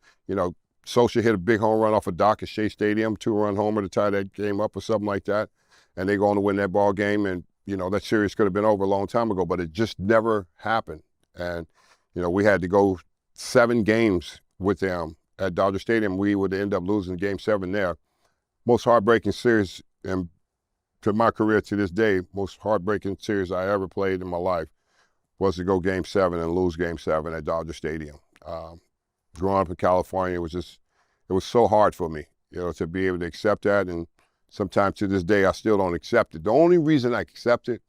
Socha hit a big home run off of Doc at Shea Stadium, 2-run homer to tie that game up or something like that. And they go on to win that ball game. And, that series could have been over a long time ago, but it just never happened. And, we had to go 7 games with them at Dodger Stadium. We would end up losing Game 7 there. Most heartbreaking series in to my career to this day, most heartbreaking series I ever played in my life was to go Game 7 and lose Game 7 at Dodger Stadium. Growing up in California, it was so hard for me, to be able to accept that. And sometimes to this day, I still don't accept it. The only reason I accept it,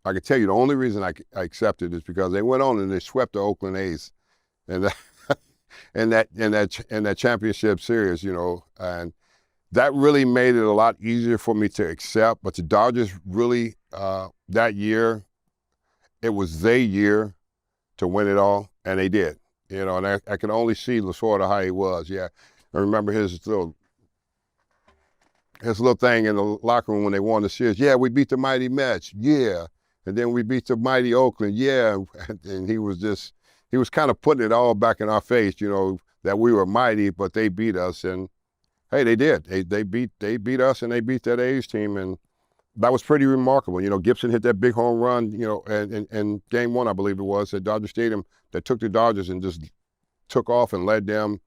I can tell you the only reason I accept it is because they went on and they swept the Oakland A's and in that championship series, and that really made it a lot easier for me to accept. But the Dodgers really, that year, it was their year to win it all, and they did. And I could only see Lasorda how he was. Yeah, I remember his little thing in the locker room when they won the series. Yeah, we beat the mighty Mets. Yeah, and then we beat the mighty Oakland. Yeah, and he was kind of putting it all back in our face. That we were mighty, but they beat us. And hey, they did. They beat us, and they beat that A's team, and that was pretty remarkable. Gibson hit that big home run, in Game 1, I believe it was, at Dodger Stadium, that took the Dodgers and just took off and led them.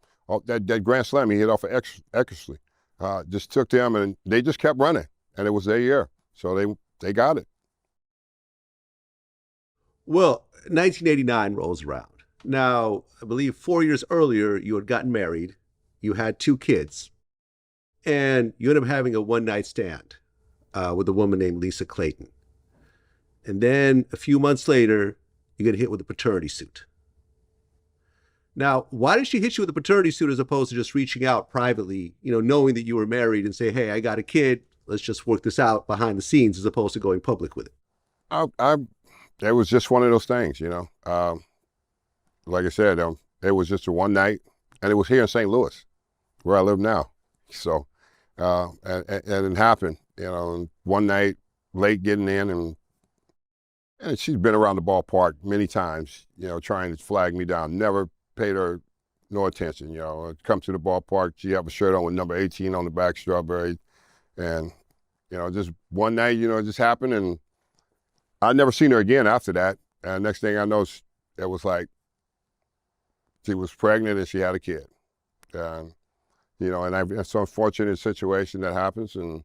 That grand slam he hit off of Eckersley, just took them, and they just kept running, and it was their year. So they got it. Well, 1989 rolls around. Now, I believe 4 years earlier, you had gotten married. You had 2 kids. And you end up having a one-night stand with a woman named Lisa Clayton. And then a few months later, you get hit with a paternity suit. Now, why did she hit you with a paternity suit as opposed to just reaching out privately, knowing that you were married and say, hey, I got a kid, let's just work this out behind the scenes as opposed to going public with it? It was just one of those things, Like I said, it was just a one night, and it was here in St. Louis, where I live now. So, and it happened, one night, late getting in, and she's been around the ballpark many times, trying to flag me down. Never paid her no attention, Come to the ballpark, she have a shirt on with number 18 on the back, Strawberry, and, just one night, it just happened, and I'd never seen her again after that. And next thing I know, it was like she was pregnant and she had a kid. And, it's an unfortunate situation that happens. And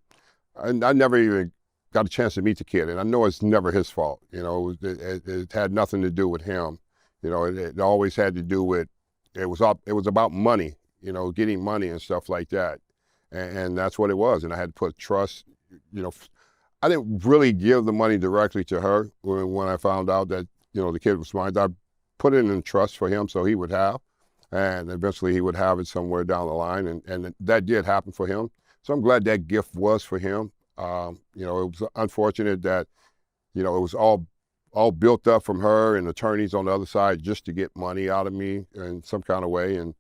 I never even got a chance to meet the kid. And I know it's never his fault. It had nothing to do with him. It always had to do with, it was about money, getting money and stuff like that. And that's what it was. And I had to put trust, I didn't really give the money directly to her when I found out that, the kid was mine. I put it in trust for him so he would have, and eventually he would have it somewhere down the line, and that did happen for him. So I'm glad that gift was for him. It was unfortunate that, it was all all built up from her and attorneys on the other side just to get money out of me in some kind of way. And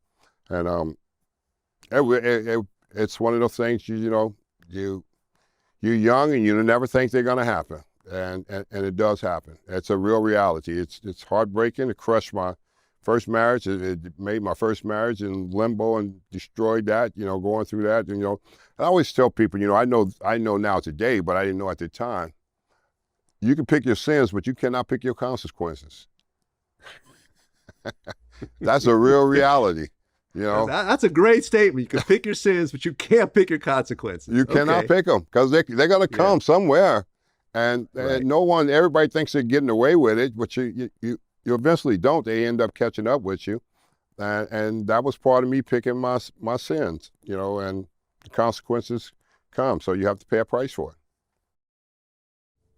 it's one of those things, you're young and you never think they're going to happen. And it does happen. It's a real reality. It's heartbreaking. It crushed my first marriage. It made my first marriage in limbo and destroyed that, going through that. And, I always tell people, I know now today, but I didn't know at the time, you can pick your sins, but you cannot pick your consequences. That's a real reality. That's a great statement. You can pick your sins, but you can't pick your consequences. You cannot pick them because they're going to come somewhere. And everybody thinks they're getting away with it, but you eventually don't. They end up catching up with you. And that was part of me picking my sins, and the consequences come. So you have to pay a price for it.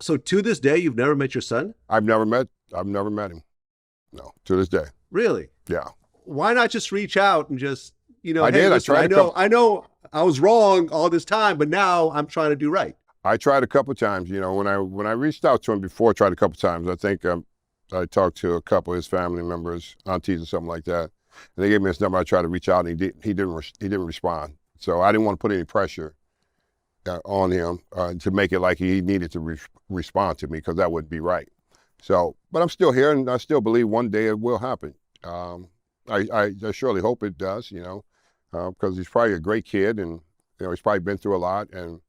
So to this day, you've never met your son? I've never met him. No, to this day. Really? Yeah. Why not just reach out and just, I hey, did. Listen, I know I was wrong all this time, but now I'm trying to do right. I tried a couple of times, when I reached out to him before, I tried a couple of times. I think I talked to a couple of his family members, aunties or something like that. And they gave me his number. I tried to reach out and he didn't respond. So I didn't want to put any pressure on him to make it like he needed to respond to me, because that wouldn't be right. So, but I'm still here, and I still believe one day it will happen. I surely hope it does, because he's probably a great kid, and he's probably been through a lot. And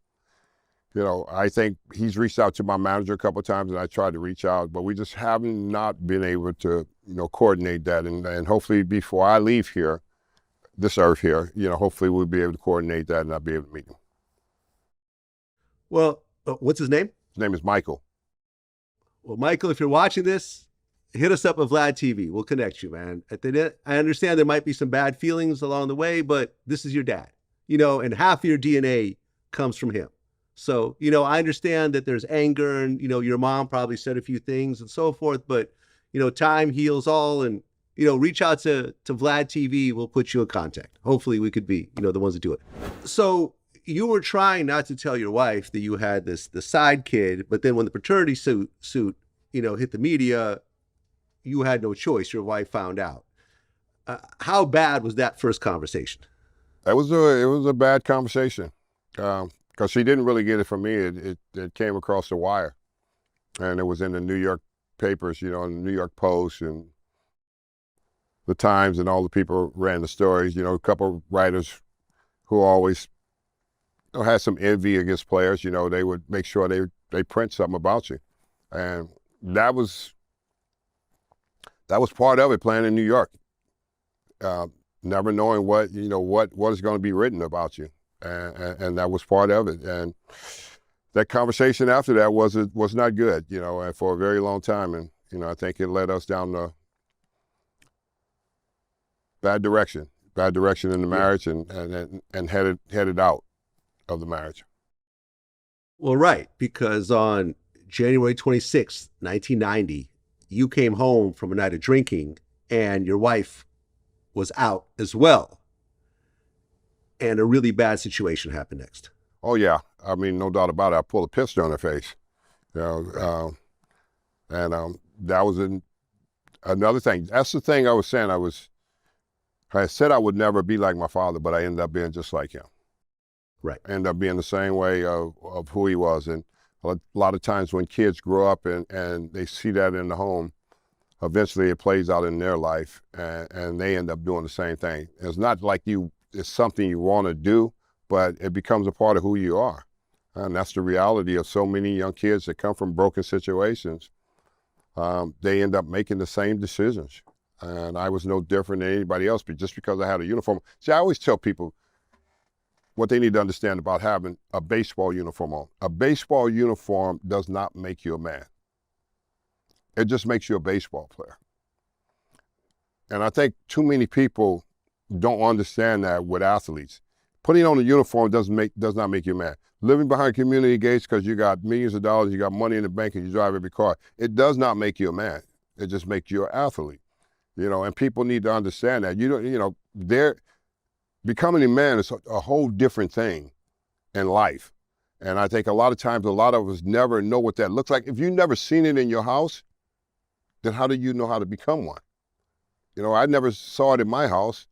I think he's reached out to my manager a couple of times, and I tried to reach out, but we just haven't not been able to coordinate that. And hopefully before I leave here, this earth here, hopefully we'll be able to coordinate that, and I'll be able to meet him. Well, what's his name? His name is Michael. Well, Michael, if you're watching this, hit us up at VladTV. We'll connect you, man. I understand there might be some bad feelings along the way, but this is your dad, and half of your DNA comes from him. So, I understand that there's anger, and, your mom probably said a few things and so forth, but, time heals all, and, reach out to VladTV. We'll put you in contact. Hopefully we could be, the ones that do it. So you were trying not to tell your wife that you had the side kid, but then when the paternity suit, hit the media, you had no choice. Your wife found out. How bad was that first conversation? It was a bad conversation, because she didn't really get it from me. It came across the wire, and it was in the New York papers, in the New York Post and the Times, and all the people ran the stories. A couple of writers who always had some envy against players. They would make sure they print something about you, and that was part of it, playing in New York. Never knowing what is going to be written about you, and that was part of it. And that conversation after that was not good, and for a very long time. And I think it led us down the bad direction in the marriage, and headed out of the marriage. Well, right, because on January 26th, 1990, you came home from a night of drinking, and your wife was out as well. And a really bad situation happened next. Oh, yeah. I mean, no doubt about it. I pulled a pistol in her face. And that was another thing. That's the thing I was saying. I said I would never be like my father, but I ended up being just like him. Right. End up being the same way of who he was. And a lot of times when kids grow up and they see that in the home, eventually it plays out in their life, and they end up doing the same thing. It's not like it's something you want to do, but it becomes a part of who you are. And that's the reality of so many young kids that come from broken situations. They end up making the same decisions. And I was no different than anybody else, but just because I had a uniform. See, I always tell people what they need to understand about having a baseball uniform on. A baseball uniform does not make you a man. It just makes you a baseball player. And I think too many people don't understand that with athletes. Putting on a uniform does not make you a man. Living behind community gates because you got millions of dollars, you got money in the bank, and you drive every car, it does not make you a man. It just makes you an athlete. And people need to understand that. They're becoming a man is a whole different thing in life. And I think a lot of times, a lot of us never know what that looks like. If you've never seen it in your house, then how do you know how to become one? You know, I never saw it in my house.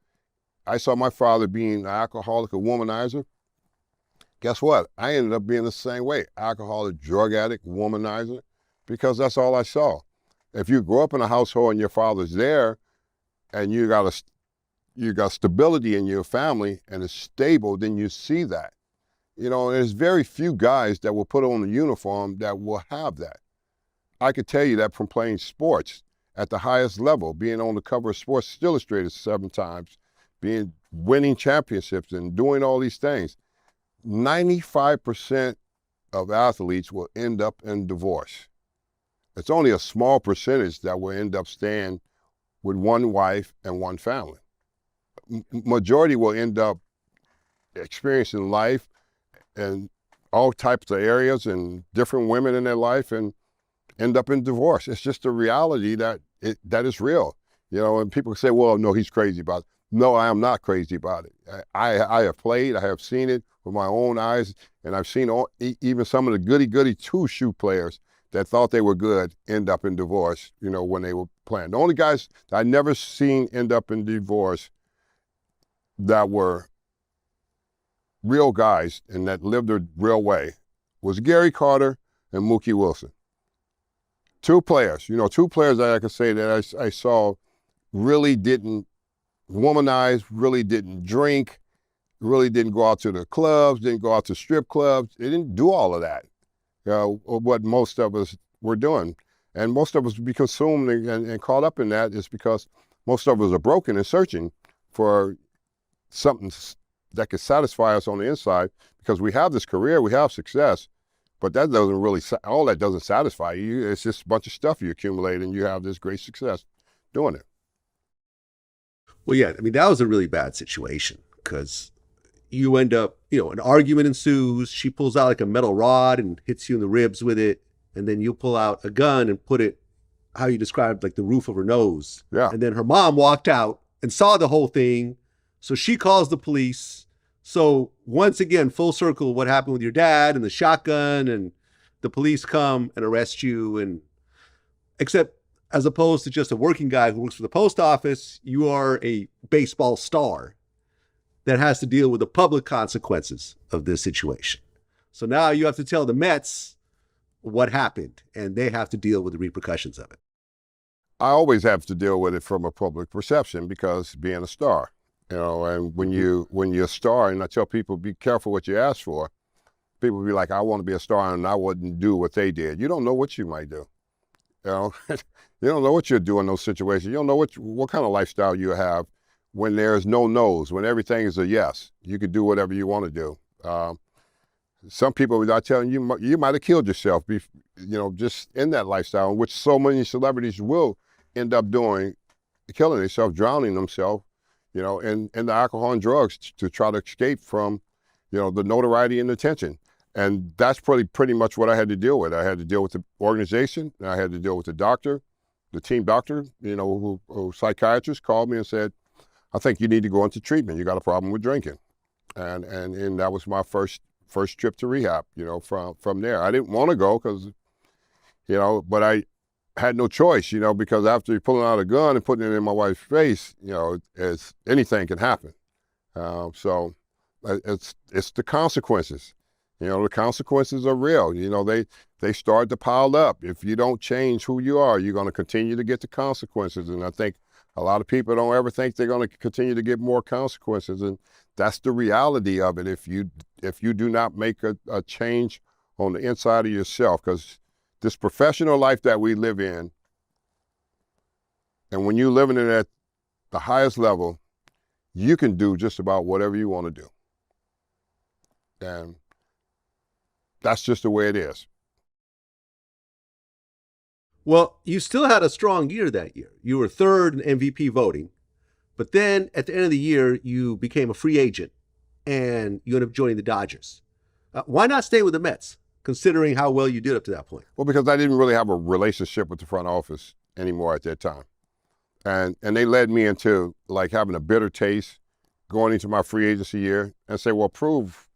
I saw my father being an alcoholic, a womanizer. Guess what? I ended up being the same way, alcoholic, drug addict, womanizer, because that's all I saw. If you grow up in a household and your father's there and you got stability in your family and it's stable, then you see that. You know, there's very few guys that will put on a uniform that will have that. I could tell you that from playing sports at the highest level, being on the cover of Sports Illustrated 7 times, winning championships and doing all these things. 95% of athletes will end up in divorce. It's only a small percentage that will end up staying with one wife and one family. Majority will end up experiencing life in all types of areas and different women in their life and end up in divorce. It's just a reality that is real. You know, and people say, well, no, he's crazy about it. No, I am not crazy about it. I have played, I have seen it with my own eyes, and I've seen even some of the goody-goody two-shoe players that thought they were good end up in divorce, you know, when they were playing. The only guys that I never seen end up in divorce that were real guys and that lived a real way was Gary Carter and Mookie Wilson. 2 players, you know, 2 players that I could say that I saw really didn't womanize, really didn't drink, really didn't go out to the clubs, didn't go out to strip clubs. They didn't do all of that, what most of us were doing. And most of us be consumed and caught up in that is because most of us are broken and searching for something that could satisfy us on the inside, because we have this career, we have success, but that doesn't really, all that doesn't satisfy you. It's just a bunch of stuff you accumulate and you have this great success doing it. Well, yeah, I mean, that was a really bad situation because you end up, you know, an argument ensues. She pulls out like a metal rod and hits you in the ribs with it. And then you pull out a gun and put it, how you described, like the roof of her nose. Yeah. And then her mom walked out and saw the whole thing. So she calls the police. So once again, full circle, what happened with your dad and the shotgun, and the police come and arrest you. And except as opposed to just a working guy who works for the post office, you are a baseball star that has to deal with the public consequences of this situation. So now you have to tell the Mets what happened, and they have to deal with the repercussions of it. I always have to deal with it from a public perception because being a star, you know, and when you're a star, and I tell people, be careful what you ask for. People be like, I want to be a star, and I wouldn't do what they did. You don't know what you might do. You know, you don't know what you'll do in those situations. You don't know what kind of lifestyle you have when there's no no's, when everything is a yes. You can do whatever you want to do. Some people without telling you, you might have killed yourself, you know, just in that lifestyle, which so many celebrities will end up doing, killing themselves, drowning themselves, you know, in the alcohol and drugs to try to escape from, you know, the notoriety and attention. And that's pretty much what I had to deal with. I had to deal with the organization, and I had to deal with the doctor, the team doctor, you know, who psychiatrist called me and said, I think you need to go into treatment. You got a problem with drinking. And that was my first trip to rehab, you know, from there. I didn't want to go because, you know, but I had no choice, you know, because after pulling out a gun and putting it in my wife's face, you know, anything can happen. So it's the consequences. You know, the consequences are real. You know, they start to pile up. If you don't change who you are, you're going to continue to get the consequences. And I think a lot of people don't ever think they're going to continue to get more consequences. And that's the reality of it if you do not make a change on the inside of yourself. Because this professional life that we live in, and when you're living it at the highest level, you can do just about whatever you want to do. And that's just the way it is. Well, you still had a strong year that year. You were third in MVP voting, but then at the end of the year, you became a free agent and you ended up joining the Dodgers. Why not stay with the Mets, considering how well you did up to that point? Well, because I didn't really have a relationship with the front office anymore at that time. And they led me into like having a bitter taste going into my free agency year and say, well, prove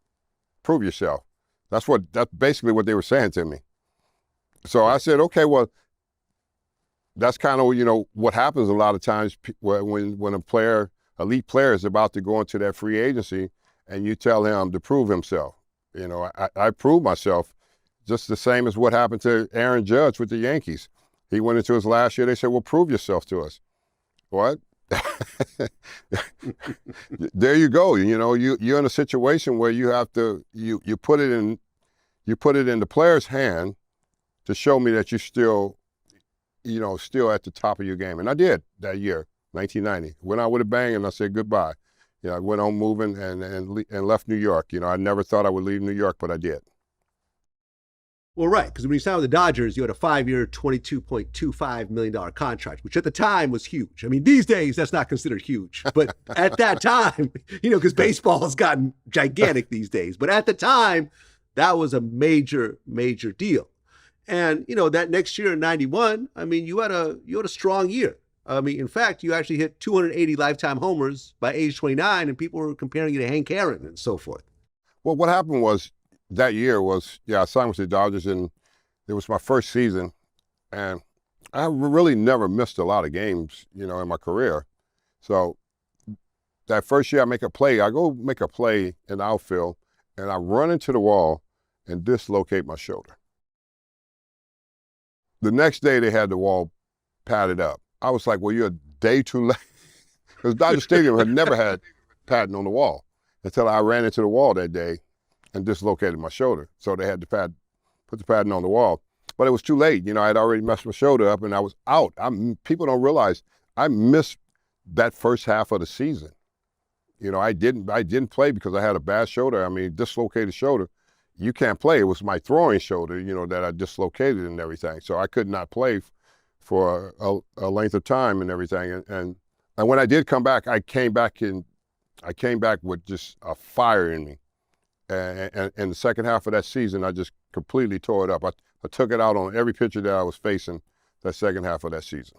yourself. That's basically what they were saying to me. So I said, okay, well, that's kind of, what happens a lot of times when a player, elite player, is about to go into that free agency, and you tell him to prove himself. I proved myself, just the same as what happened to Aaron Judge with the Yankees. He went into his last year. They said, "Well, prove yourself to us." What? There you go. You're in a situation where you have to you put it in the player's hand to show me that you're still at the top of your game. And I did that year, 1990. Went out with a bang, and I said goodbye. I went on moving and left New York. I never thought I would leave New York, but I did. Well, right, because when you signed with the Dodgers, you had a 5-year, $22.25 million contract, which at the time was huge. I mean, these days, that's not considered huge. But at that time, because baseball has gotten gigantic these days. But at the time, that was a major, major deal. And, that next year in 91, I mean, you had a strong year. I mean, in fact, you actually hit 280 lifetime homers by age 29, and people were comparing you to Hank Aaron and so forth. Well, what happened was, that year was, I signed with the Dodgers, and it was my first season, and I really never missed a lot of games, in my career. So that first year I go make a play in the outfield, and I run into the wall and dislocate my shoulder. The next day they had the wall padded up. I was like, well, you're a day too late. Because Dodger Stadium had never had padding on the wall until I ran into the wall that day and dislocated my shoulder. So they had to put the padding on the wall. But it was too late. I had already messed my shoulder up, and I was out. People don't realize I missed that first half of the season. I didn't play because I had a bad shoulder. I mean, dislocated shoulder. You can't play. It was my throwing shoulder, that I dislocated and everything. So I could not play for a length of time and everything. And when I did come back, I came back with just a fire in me. And in the second half of that season, I just completely tore it up. I took it out on every pitcher that I was facing that second half of that season.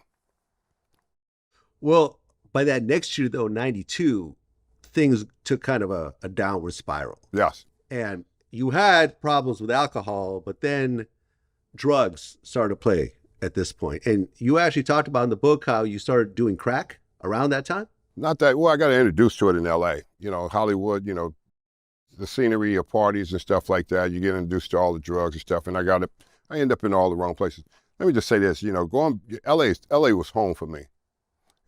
Well, by that next year, though, 92, things took kind of a downward spiral. Yes. And you had problems with alcohol, but then drugs started to play at this point. And you actually talked about in the book how you started doing crack around that time? Not that, well, I got introduced to it in L.A., Hollywood, the scenery of parties and stuff like that. You get introduced to all the drugs and stuff, and I end up in all the wrong places. Let me just say this, LA was home for me,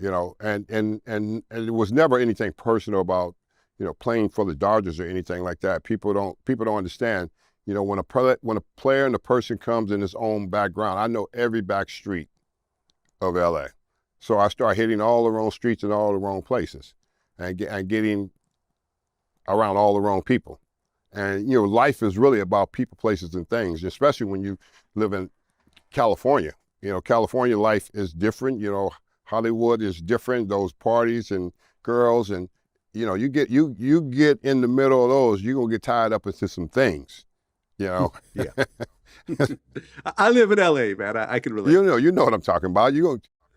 and it was never anything personal about, playing for the Dodgers or anything like that. People don't understand, when a player and a person comes in his own background. I know every back street of LA. So I start hitting all the wrong streets and all the wrong places, and getting around all the wrong people. And, life is really about people, places, and things, especially when you live in California. California life is different. Hollywood is different, those parties and girls. And, you get in the middle of those, you're going to get tied up into some things, Yeah. I live in LA, man. I can relate. You know what I'm talking about.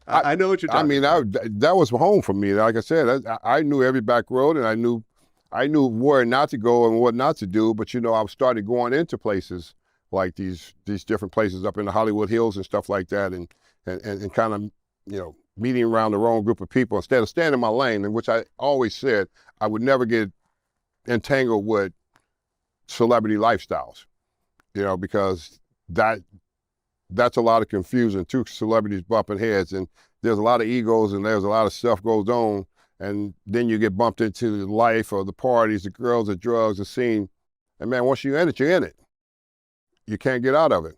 I know what you're talking about. That was home for me. Like I said, I knew every back road, and I knew where not to go and what not to do. But I started going into places like these different places up in the Hollywood Hills and stuff like that, and kind of meeting around the wrong group of people instead of staying in my lane, in which I always said I would never get entangled with celebrity lifestyles, because that's a lot of confusion. Two celebrities bumping heads, and there's a lot of egos, and there's a lot of stuff goes on, and then you get bumped into the life or the parties, the girls, the drugs, the scene, and man, once you're in it, you're in it. You can't get out of it.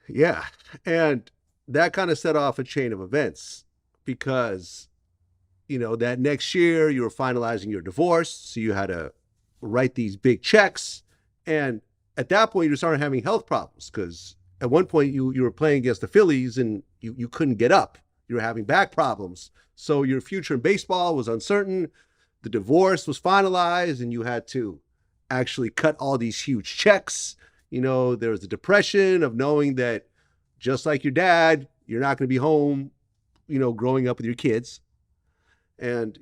Yeah, and that kind of set off a chain of events because, that next year you were finalizing your divorce, so you had to write these big checks, and at that point you started having health problems because at one point you were playing against the Phillies and you couldn't get up. You were having back problems. So your future in baseball was uncertain. The divorce was finalized and you had to actually cut all these huge checks. There was the depression of knowing that just like your dad, you're not going to be home, growing up with your kids. And,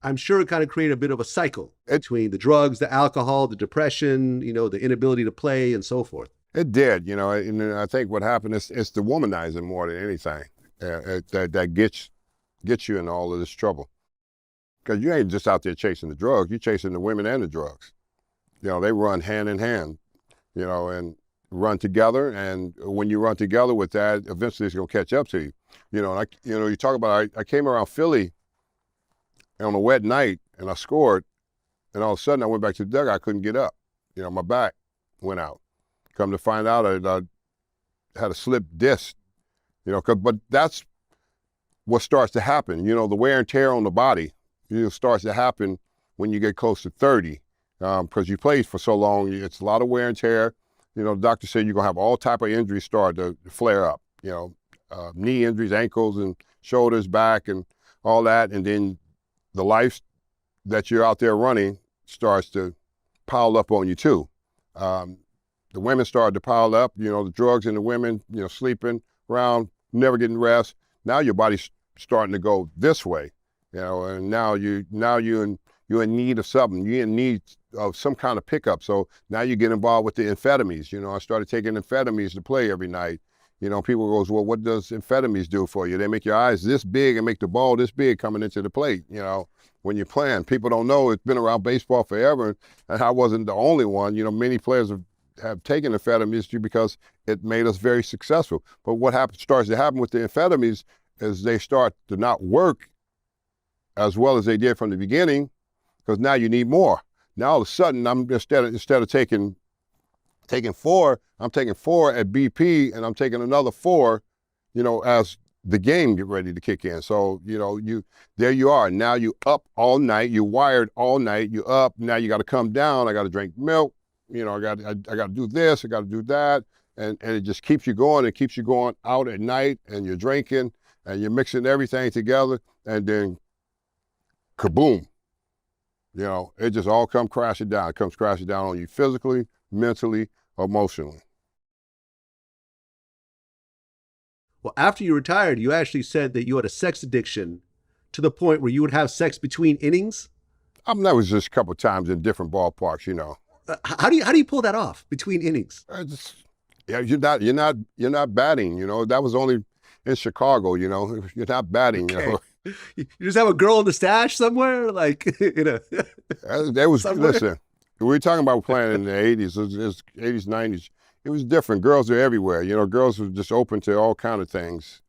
I'm sure it kind of created a bit of a cycle between the drugs, the alcohol, the depression, the inability to play and so forth. It did, you know, and I think what happened is it's the womanizing more than anything that gets you in all of this trouble. Because you ain't just out there chasing the drugs, you're chasing the women and the drugs. You know, they run hand in hand, you know, and run together. And when you run together with that, eventually it's gonna catch up to you. You know, and you talk about, I came around Philly on a wet night and I scored, and all of a sudden I went back to the dugout, I couldn't get up. You know, my back went out. Come to find out, I had a slipped disc, you know, but that's what starts to happen. You know, the wear and tear on the body, you know, starts to happen when you get close to 30, because you played for so long. It's a lot of wear and tear. You know, the doctor said you're gonna have all type of injuries start to flare up. You know, knee injuries, ankles and shoulders, back, and all that, and then the life that you're out there running starts to pile up on you too. The women started to pile up, you know, the drugs and the women, you know, sleeping around, never getting rest. Now your body's starting to go this way, you know, and now you're in need of something. You're in need of some kind of pickup. So now you get involved with the amphetamines. You know, I started taking amphetamines to play every night. You know, people goes, well, what does amphetamines do for you? They make your eyes this big and make the ball this big coming into the plate, you know, when you're playing. People don't know it's been around baseball forever, and I wasn't the only one. You know, many players have taken amphetamines because it made us very successful. But what starts to happen with the amphetamines is they start to not work as well as they did from the beginning, because now you need more. Now all of a sudden, I'm instead of taking 4, I'm taking 4 at BP, and I'm taking another 4, you know, as the game get ready to kick in. So, you know, there you are. Now you up all night, you wired all night, you up, now you got to come down, I got to drink milk, you know, I got to do this, I got to do that, and it just keeps you going. It keeps you going out at night, and you're drinking, and you're mixing everything together, and then kaboom, you know, it just all comes crashing down. It comes crashing down on you physically, mentally, emotionally. Well, after you retired, you actually said that you had a sex addiction to the point where you would have sex between innings. That was just a couple of times in different ballparks, you know. How do you pull that off between innings? Yeah, you're not batting. You know, that was only in Chicago. You know, you're not batting. Okay. You know, you just have a girl in the stash somewhere, like you know. There was somewhere. Listen. We were talking about playing in the 80s, it was 80s, 90s. It was different. Girls are everywhere. You know, girls were just open to all kind of things.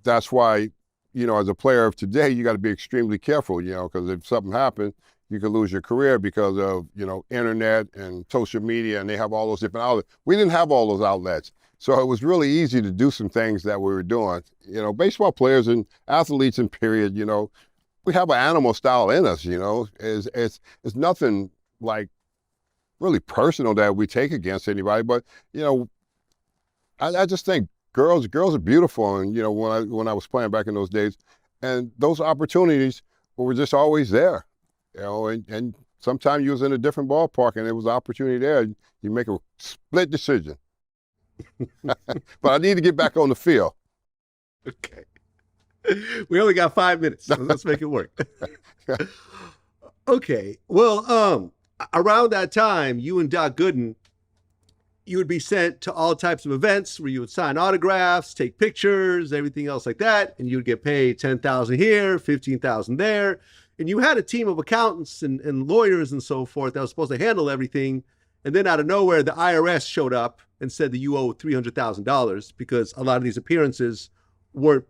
That's why, you know, as a player of today, you got to be extremely careful, you know, because if something happens, you could lose your career because of, you know, internet and social media, and they have all those different outlets. We didn't have all those outlets. So it was really easy to do some things that we were doing. You know, baseball players and athletes in period, you know, we have an animal style in us, you know. It's nothing like really personal that we take against anybody, but you know, I just think girls are beautiful, and you know, when I was playing back in those days, and those opportunities were just always there, you know, and sometimes you was in a different ballpark and there was an opportunity there, you make a split decision. But I need to get back on the field. Okay. We only got 5 minutes, so let's make it work. Okay. Well, around that time, you and Doc Gooden, you would be sent to all types of events where you would sign autographs, take pictures, everything else like that, and you would get paid $10,000 here, $15,000 there. And you had a team of accountants and lawyers and so forth that was supposed to handle everything. And then out of nowhere, the IRS showed up and said that you owe $300,000 because a lot of these appearances you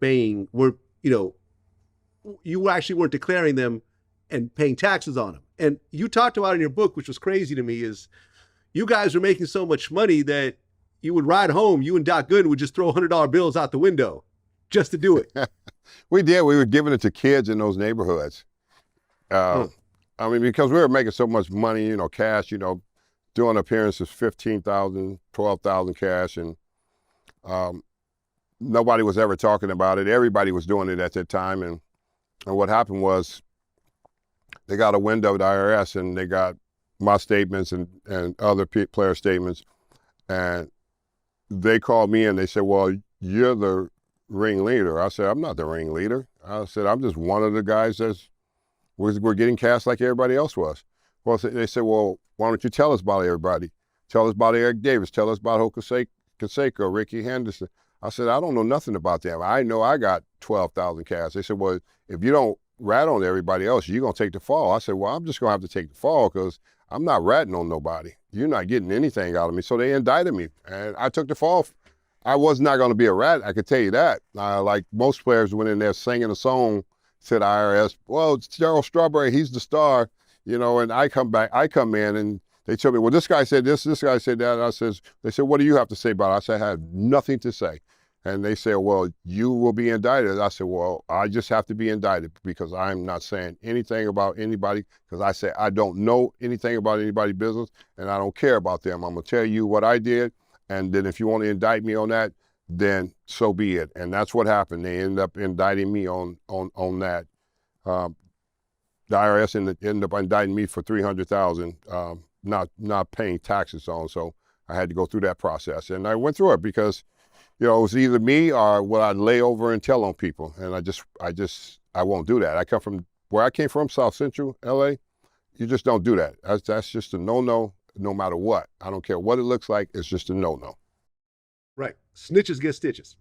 actually weren't declaring them and paying taxes on them. And you talked about in your book, which was crazy to me, is you guys were making so much money that you would ride home, you and Doc Gooden would just throw $100 bills out the window just to do it. We did. We were giving it to kids in those neighborhoods. I mean, because we were making so much money, you know, cash, you know, doing appearances, 15,000, 12,000 cash, and nobody was ever talking about it. Everybody was doing it at that time, and what happened was they got a window at the IRS, and they got my statements and other player statements, and they called me and they said, well, you're the ringleader. I said, I'm not the ringleader. I said, I'm just one of the guys we're getting cash like everybody else was. Well, they said, well, why don't you tell us about everybody? Tell us about Eric Davis. Tell us about Hope Canseco, Ricky Henderson. I said, I don't know nothing about them. I know I got 12,000 cash. They said, well, if you don't rat on everybody else, you're going to take the fall. I said, well, I'm just going to have to take the fall because I'm not ratting on nobody. You're not getting anything out of me. So they indicted me, and I took the fall. I was not going to be a rat, I could tell you that. Like most players went in there singing a song to the IRS, well, it's Darryl Strawberry, he's the star, you know, and I come in, and they tell me, well, this guy said this guy said that. And they said, what do you have to say about it? I said, I had nothing to say. And they said, well, you will be indicted. I said, well, I just have to be indicted because I'm not saying anything about anybody, because I said, I don't know anything about anybody's business, and I don't care about them. I'm going to tell you what I did, and then if you want to indict me on that, then so be it. And that's what happened. They ended up indicting me on that. The IRS ended up indicting me for $300,000, not paying taxes on. So I had to go through that process, and I went through it because, you know, it was either me or what I'd lay over and tell on people, and I won't do that. I come from where I came from, South Central LA. You just don't do that. That's just a no-no, no matter what. I don't care what it looks like. It's just a no-no. Right. Snitches get stitches.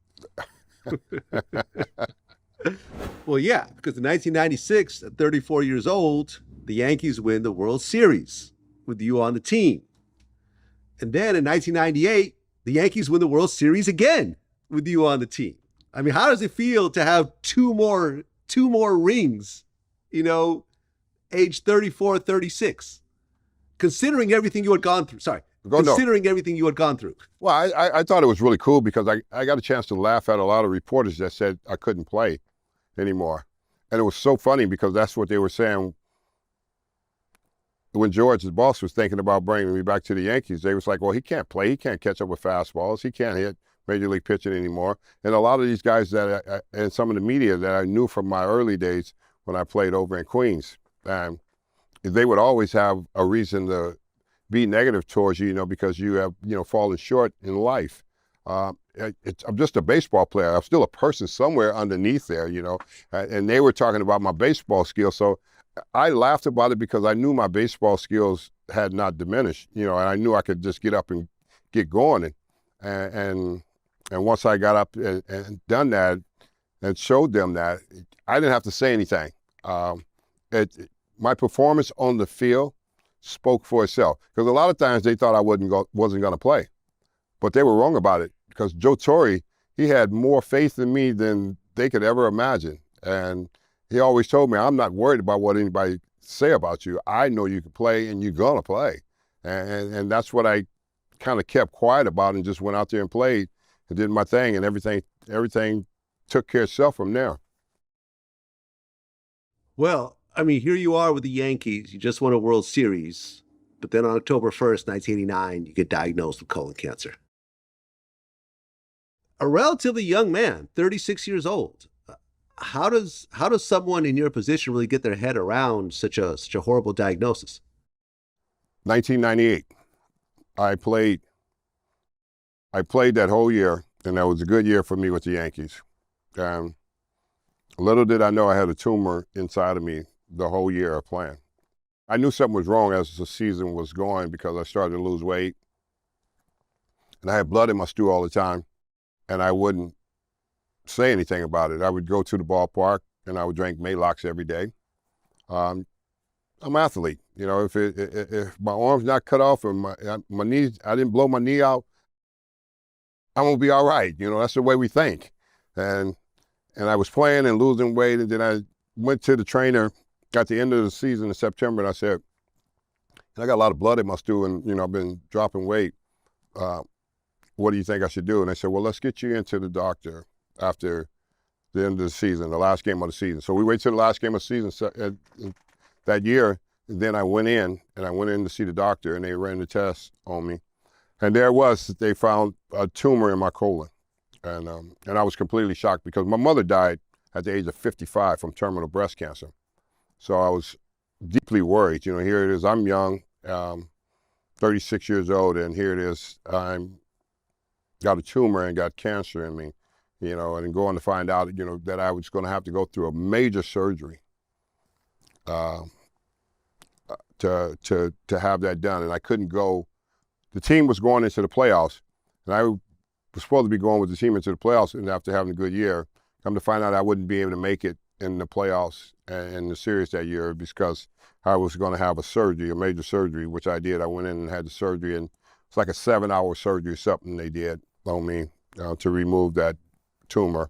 Well, yeah, because in 1996, at 34 years old, the Yankees win the World Series with you on the team. And then in 1998, the Yankees win the World Series again with you on the team. I mean, how does it feel to have two more rings, you know, age 34, 36, considering everything you had gone through? Sorry. Considering everything you had gone through. Well, I thought it was really cool because I got a chance to laugh at a lot of reporters that said I couldn't play anymore. And it was so funny because that's what they were saying when George, the boss, was thinking about bringing me back to the Yankees. They was like, well, he can't play. He can't catch up with fastballs. He can't hit major league pitching anymore. And a lot of these guys and some of the media that I knew from my early days when I played over in Queens, they would always have a reason to be negative towards you, you know, because you have, you know, fallen short in life. I'm just a baseball player. I'm still a person somewhere underneath there, you know, and they were talking about my baseball skills. So I laughed about it because I knew my baseball skills had not diminished, you know, and I knew I could just get up and get going. And once I got up and done that and showed them that, I didn't have to say anything. My performance on the field spoke for itself, because a lot of times they thought I wasn't going to play, but they were wrong about it, because Joe Torre, he had more faith in me than they could ever imagine, and he always told me, I'm not worried about what anybody say about you. I know you can play, and you're gonna play, and that's what I kind of kept quiet about and just went out there and played and did my thing, and everything took care of itself from there. Well, I mean, here you are with the Yankees. You just won a World Series, but then on October 1st, 1989, you get diagnosed with colon cancer. A relatively young man, 36 years old. How does someone in your position really get their head around such a horrible diagnosis? 1998, I played that whole year, and that was a good year for me with the Yankees. Little did I know I had a tumor inside of me the whole year of playing. I knew something was wrong as the season was going because I started to lose weight, and I had blood in my stool all the time, and I wouldn't say anything about it. I would go to the ballpark and I would drink Maalox every day. I'm an athlete, you know. If my arm's not cut off or my knees, I didn't blow my knee out, I'm gonna be all right. You know, that's the way we think. And I was playing and losing weight, and then I went to the trainer at the end of the season in September, and I said, I got a lot of blood in my stool, and you know, I've been dropping weight. What do you think I should do? And they said, well, let's get you into the doctor after the end of the season, the last game of the season. So we waited till the last game of the season that year, and then I went in to see the doctor, and they ran the test on me. And there it was, they found a tumor in my colon. And I was completely shocked because my mother died at the age of 55 from terminal breast cancer. So I was deeply worried. You know, here it is, I'm young, 36 years old, and here it is, I'm got a tumor and got cancer in me, you know, and going to find out, you know, that I was going to have to go through a major surgery to have that done. And I couldn't go the team was going into the playoffs, and I was supposed to be going with the team into the playoffs, and after having a good year, come to find out I wouldn't be able to make it in the playoffs and in the series that year because I was going to have a major surgery, which I did. I went in and had the surgery, and it's like a 7-hour surgery or something they did on me to remove that tumor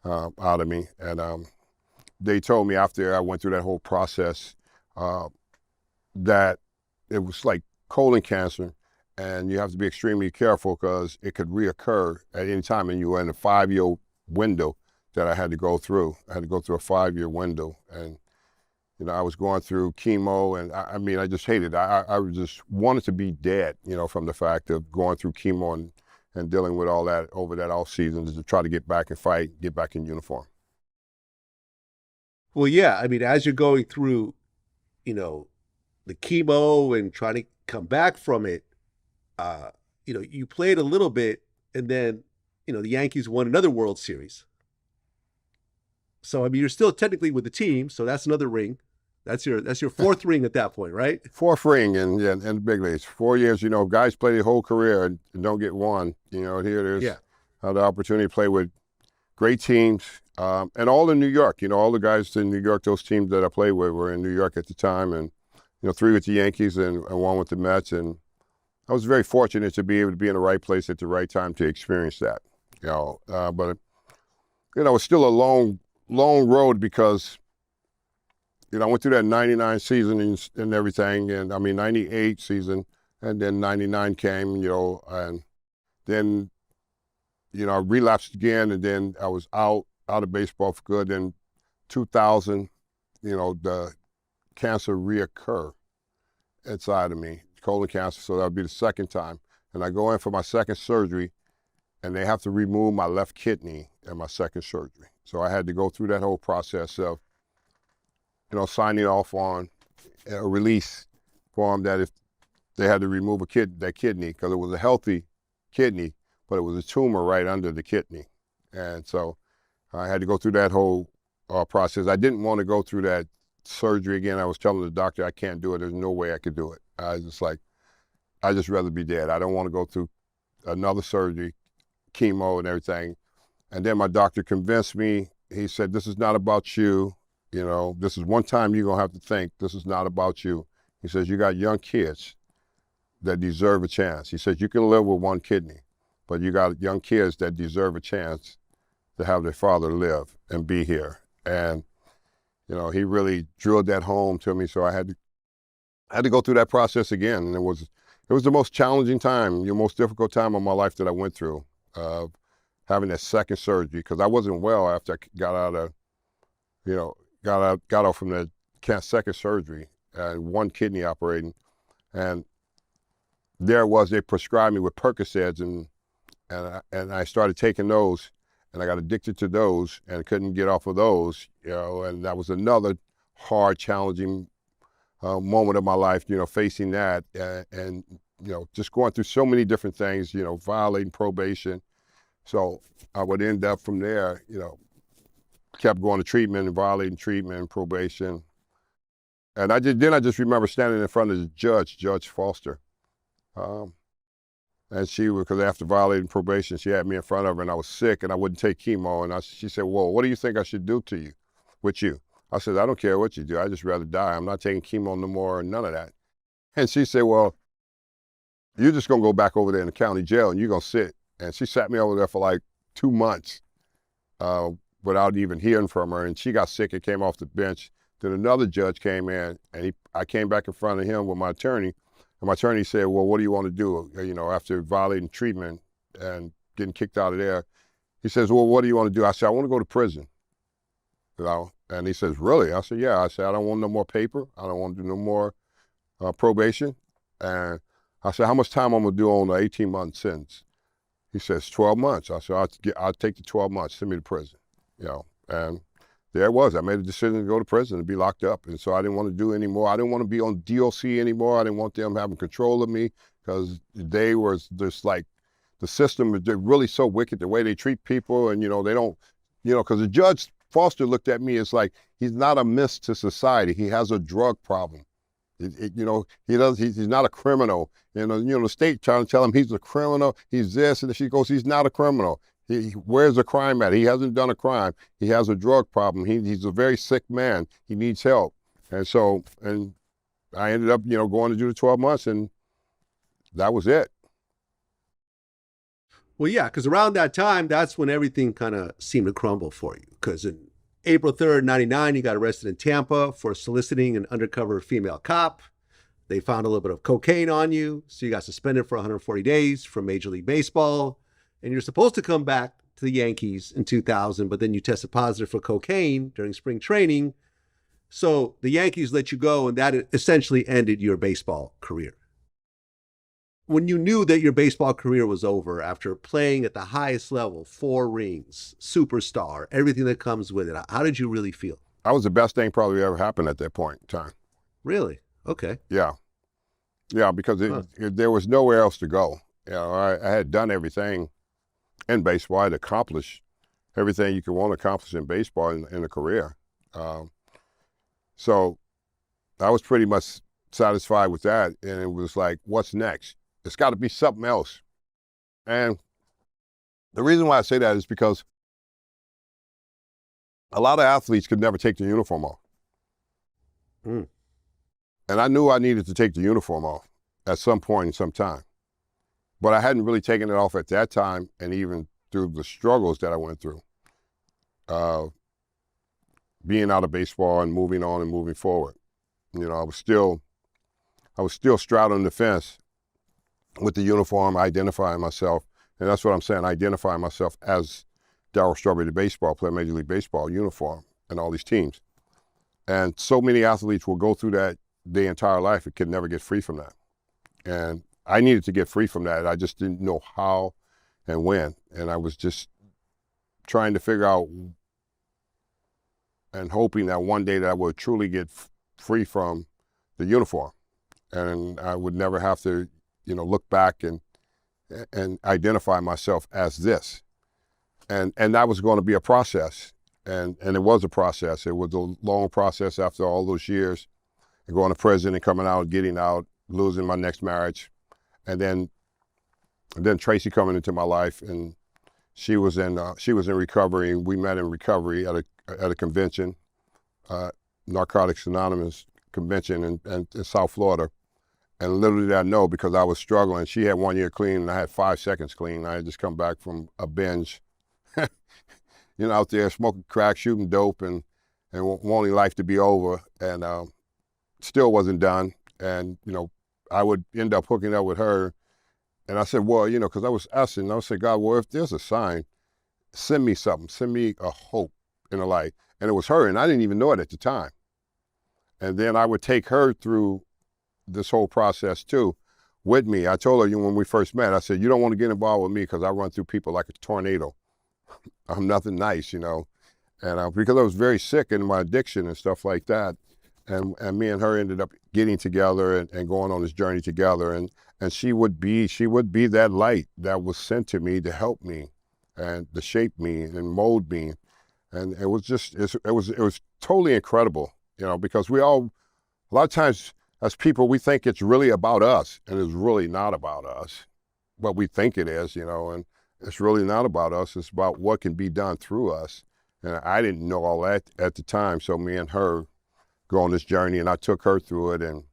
out of me. And they told me after I went through that whole process that it was like colon cancer, and you have to be extremely careful because it could reoccur at any time, and you were in a 5-year window that I had to go through. I had to go through a 5-year window, and I was going through chemo, and I mean, I just hated it. I just wanted to be dead, from the fact of going through chemo and dealing with all that over that off season to try to get back and fight, get back in uniform. Well, yeah, I mean, as you're going through, the chemo and trying to come back from it, you played a little bit, and then, the Yankees won another World Series. So, I mean, you're still technically with the team, so that's another ring. That's your fourth ring at that point, right? Fourth ring in the big leagues. 4 years, guys play their whole career and don't get one. Here there's the opportunity to play with great teams, and all in New York. All the guys in New York, those teams that I played with were in New York at the time, and 3 with the Yankees and 1 with the Mets. And I was very fortunate to be able to be in the right place at the right time to experience that. But it's still a long road because I went through that 99 season and everything, and I mean 98 season, and then 99 came, and then I relapsed again, and then I was out of baseball for good. In 2000, the cancer reoccurred inside of me, colon cancer, so that would be the second time. And I go in for my second surgery, and they have to remove my left kidney in my second surgery. So I had to go through that whole process of, signing off on a release form that if they had to remove that kidney, because it was a healthy kidney, but it was a tumor right under the kidney. And so I had to go through that whole process. I didn't want to go through that surgery again. I was telling the doctor, I can't do it. There's no way I could do it. I just rather be dead. I don't want to go through another surgery, chemo and everything. And then my doctor convinced me. He said, this is not about you. This is one time you're going to have to think, this is not about you. He says, you got young kids that deserve a chance. He says, you can live with one kidney, but you got young kids that deserve a chance to have their father live and be here. And, he really drilled that home to me. So I had to go through that process again. And it was the most challenging time, the most difficult time of my life that I went through, having that second surgery, because I wasn't well after I got out of, got off from the second surgery and one kidney operating. And there it was, they prescribed me with Percocets, and I started taking those, and I got addicted to those and couldn't get off of those, and that was another hard, challenging moment of my life, facing that and just going through so many different things, violating probation. So I would end up from there, kept going to treatment and violating treatment and probation. And I just remember standing in front of the judge, Judge Foster. And because after violating probation, she had me in front of her, and I was sick and I wouldn't take chemo. And she said, well, what do you think I should do with you? I said, I don't care what you do. I'd just rather die. I'm not taking chemo no more, none of that. And she said, well, you're just going to go back over there in the county jail and you're going to sit. And she sat me over there for like 2 months without even hearing from her. And she got sick and came off the bench. Then another judge came in, and I came back in front of him with my attorney. And my attorney said, well, what do you want to do? After violating treatment and getting kicked out of there. He says, well, what do you want to do? I said, I want to go to prison. And he says, really? I said, yeah. I said, I don't want no more paper. I don't want to do no more probation. And I said, how much time I'm going to do on the 18-month sentence? He says, 12 months. I said, I'll take the 12 months, send me to prison. And there it was. I made a decision to go to prison and be locked up. And so I didn't want to do any more. I didn't want to be on DOC anymore. I didn't want them having control of me, because they were just like, the system is really so wicked, the way they treat people. And, they don't, because the Judge Foster looked at me as like, he's not a menace to society. He has a drug problem. He's not a criminal. The state trying to tell him he's a criminal, he's this, and she goes, he's not a criminal. Where's the crime at? He hasn't done a crime. He has a drug problem. He's a very sick man. He needs help. And I ended up, going to do the 12 months, and that was it. Well, yeah, because around that time, that's when everything kind of seemed to crumble for you. Because in April 3rd, 99, you got arrested in Tampa for soliciting an undercover female cop. They found a little bit of cocaine on you, so you got suspended for 140 days from Major League Baseball. And you're supposed to come back to the Yankees in 2000, but then you tested positive for cocaine during spring training. So the Yankees let you go, and that essentially ended your baseball career. When you knew that your baseball career was over after playing at the highest level, 4 rings, superstar, everything that comes with it, how did you really feel? That was the best thing probably ever happened at that point in time. Really? Okay. Yeah. Yeah, because there was nowhere else to go. I had done everything in baseball. I'd accomplished everything you could want to accomplish in baseball in a career. So I was pretty much satisfied with that. And it was like, what's next? It's got to be something else. And the reason why I say that is because a lot of athletes could never take the uniform off. Mm. And I knew I needed to take the uniform off at some point in some time. But I hadn't really taken it off at that time, and even through the struggles that I went through. Being out of baseball and moving on and moving forward. I was still straddling the fence with the uniform, identifying myself. And that's what I'm saying, identifying myself as Darryl Strawberry, the baseball player, Major League Baseball uniform, and all these teams. And so many athletes will go through that their entire life and can never get free from that. And I needed to get free from that. I just didn't know how and when. And I was just trying to figure out and hoping that one day that I would truly get free from the uniform. And I would never have to, look back and identify myself as this. And that was going to be a process. And it was a process. It was a long process after all those years, going to prison and coming out, getting out, losing my next marriage. And then Tracy coming into my life, and she was in recovery. We met in recovery at a convention, Narcotics Anonymous convention in South Florida. And little did I know, because I was struggling. She had 1 year clean, and I had 5 seconds clean. I had just come back from a binge, out there smoking crack, shooting dope, and wanting life to be over, and still wasn't done. And I would end up hooking up with her. And I said, well, because I was asking, I said, God, well, if there's a sign, send me something, send me a hope in a light. And it was her, and I didn't even know it at the time. And then I would take her through this whole process too, with me. I told her when we first met, I said, you don't want to get involved with me because I run through people like a tornado. I'm nothing nice, and because I was very sick in my addiction and stuff like that. And me and her ended up getting together and going on this journey together. And she would be that light that was sent to me to help me and to shape me and mold me. And it was totally incredible, because a lot of times as people, we think it's really about us, and it's really not about us. But we think it is, and it's really not about us. It's about what can be done through us. And I didn't know all that at the time. So me and her go on this journey, and I took her through it, and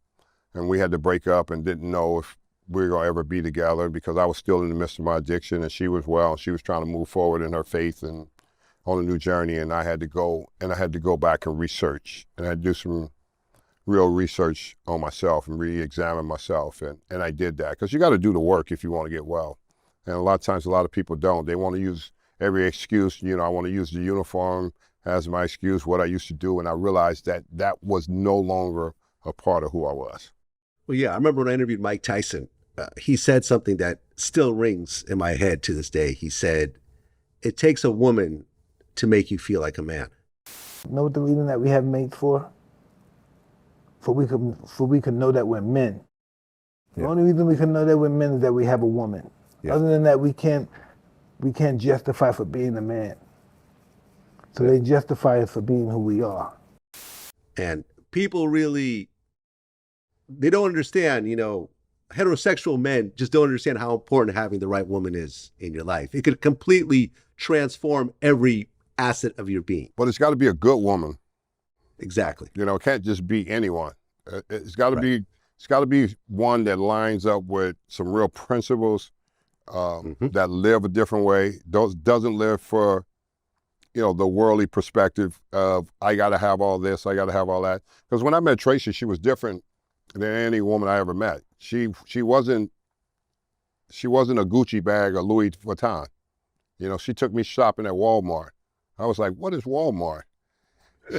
we had to break up and didn't know if we were going to ever be together, because I was still in the midst of my addiction, and she was well. She was trying to move forward in her faith and on a new journey, and I had to go back and research, and I had to do some real research on myself and re-examine myself, and I did that, because you got to do the work if you want to get well. And a lot of times, a lot of people don't. They want to use every excuse. I want to use the uniform as my excuse, what I used to do, and I realized that was no longer a part of who I was. Well, yeah, I remember when I interviewed Mike Tyson, he said something that still rings in my head to this day. He said, it takes a woman to make you feel like a man. You know what the reason that we have mates for? For we can know that we're men. Yeah. The only reason we can know that we're men is that we have a woman. Yeah. Other than that, we can't justify for being a man. So they justify us for being who we are. And people really they don't understand, heterosexual men just don't understand how important having the right woman is in your life. It could completely transform every asset of your being. But it's got to be a good woman. Exactly. It can't just be anyone. It's got to be. It's got to be one that lines up with some real principles, that live a different way. Doesn't live for, the worldly perspective of I got to have all this, I got to have all that. Because when I met Tracy, she was different than any woman I ever met. She wasn't a Gucci bag or Louis Vuitton. She took me shopping at Walmart. I was like, what is Walmart?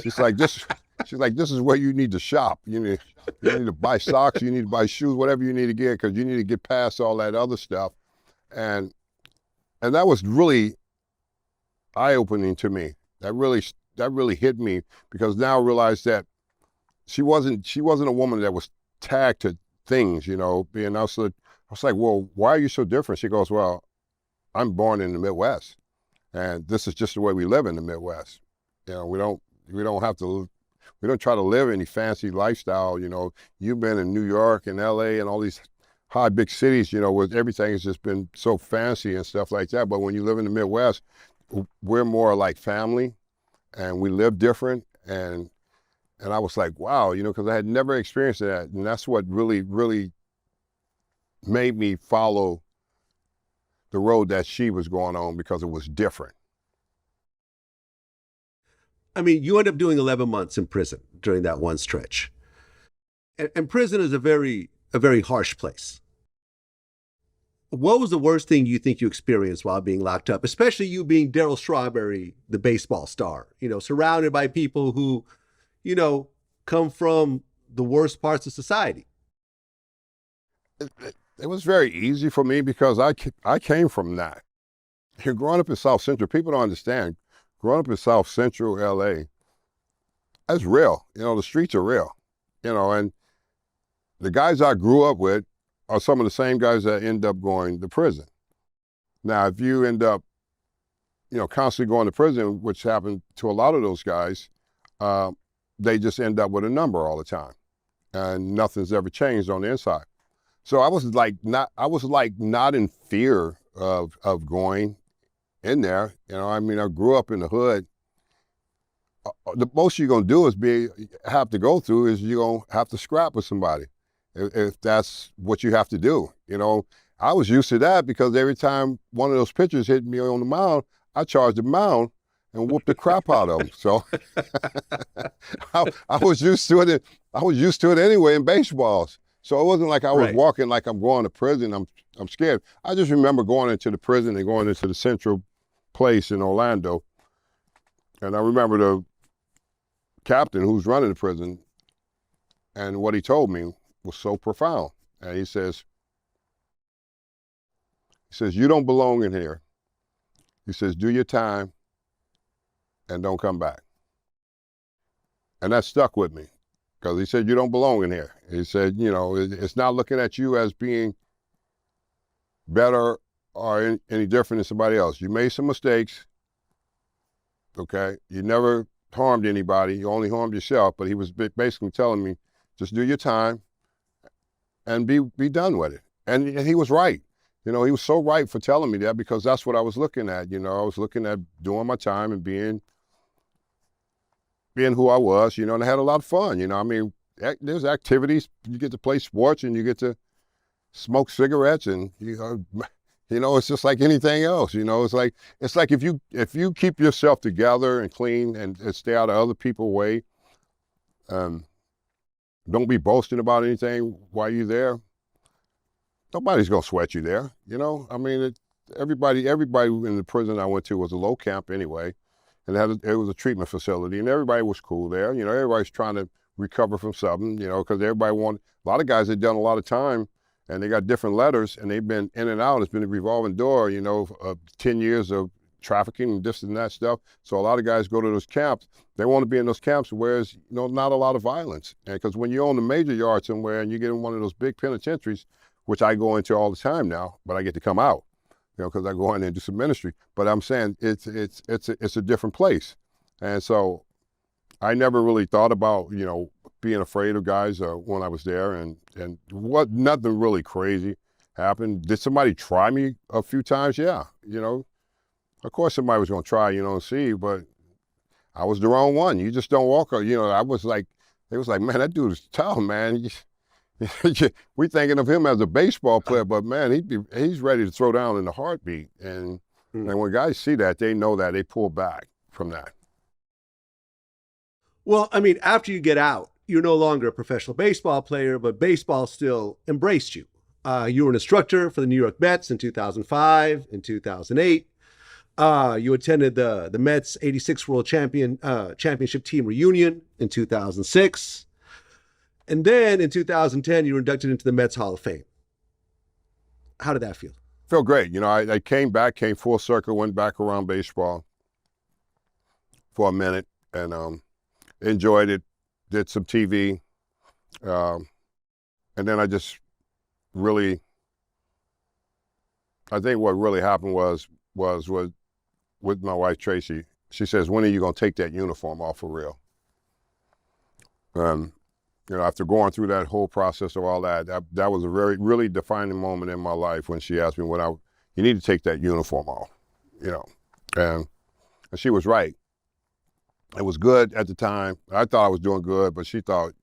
She's like, this is where you need to shop. You need to buy socks, you need to buy shoes, whatever you need to get, because you need to get past all that other stuff. And that was really eye-opening to me. That really hit me, because now I realize that she wasn't a woman that was tagged to things, being I was like, well, why are you so different? She goes, well, I'm born in the Midwest, and this is just the way we live in the Midwest. We don't try to live any fancy lifestyle. You've been in New York and LA and all these high big cities, where everything has just been so fancy and stuff like that. But when you live in the Midwest, we're more like family, and we live different. And I was like, wow, because I had never experienced that. And that's what really, really made me follow the road that she was going on, because it was different. I mean, you end up doing 11 months in prison during that one stretch. And prison is a very harsh place. What was the worst thing you think you experienced while being locked up, especially you being Darryl Strawberry, the baseball star, surrounded by people who, come from the worst parts of society? It was very easy for me, because I came from that. You're growing up in South Central, people don't understand. Growing up in South Central LA, that's real. The streets are real. And the guys I grew up with are some of the same guys that end up going to prison. Now, if you end up, constantly going to prison, which happened to a lot of those guys, they just end up with a number all the time, and nothing's ever changed on the inside. So I was not in fear of going in there. I grew up in the hood. The most you're gonna do have to go through is you're gonna have to scrap with somebody, if that's what you have to do. I was used to that, because every time one of those pitchers hit me on the mound, I charged the mound and whooped the crap out of them. So I was used to it. I was used to it anyway in baseballs. So it wasn't like I was walking like I'm going to prison. I'm scared. I just remember going into the prison and going into the Central place in Orlando. And I remember the captain who's running the prison, and what he told me was so profound. And he says, you don't belong in here. He says, do your time and don't come back. And that stuck with me, because he said, you don't belong in here. He said, it's not looking at you as being better or any different than somebody else. You made some mistakes, okay? You never harmed anybody. You only harmed yourself. But he was basically telling me, just do your time and be done with it. And he was right. He was so right for telling me that, because that's what I was looking at. I was looking at doing my time and being who I was, and I had a lot of fun. There's activities. You get to play sports and you get to smoke cigarettes, and it's just like anything else. It's like if you keep yourself together and clean and stay out of other people's way, don't be boasting about anything while you're there, nobody's gonna sweat you there. Everybody in the prison I went to was a low camp anyway, and it was a treatment facility, and everybody was cool there. Everybody's trying to recover from something, because everybody a lot of guys had done a lot of time, and they got different letters, and they've been in and out. It's been a revolving door, of 10 years of trafficking and this and that stuff. So a lot of guys go to those camps. They want to be in those camps where there's, not a lot of violence. And because when you own a major yard somewhere and you get in one of those big penitentiaries, which I go into all the time now, but I get to come out, because I go in there and do some ministry. But I'm saying it's a different place. And so I never really thought about, being afraid of guys when I was there, and nothing really crazy happened. Did somebody try me a few times? Yeah, of course somebody was going to try, and see, but I was the wrong one. You just don't walk, I was like, they was like, man, that dude is tough, man. We thinking of him as a baseball player, but man, he's ready to throw down in a heartbeat. And when guys see that, they know that, they pull back from that. Well, I mean, after you get out, you're no longer a professional baseball player, but baseball still embraced you. You were an instructor for the New York Mets in 2005 and 2008. You attended the Mets '86 World Championship team reunion in 2006. And then in 2010, you were inducted into the Mets Hall of Fame. How did that feel? Felt great. I came full circle, went back around baseball for a minute, and enjoyed it, did some TV. And then I just really, I think what really happened was with my wife, Tracy. She says, when are you going to take that uniform off for real? After going through that whole process of all that was a really defining moment in my life when she asked me, you need to take that uniform off, and she was right. It was good at the time. I thought I was doing good, but she thought,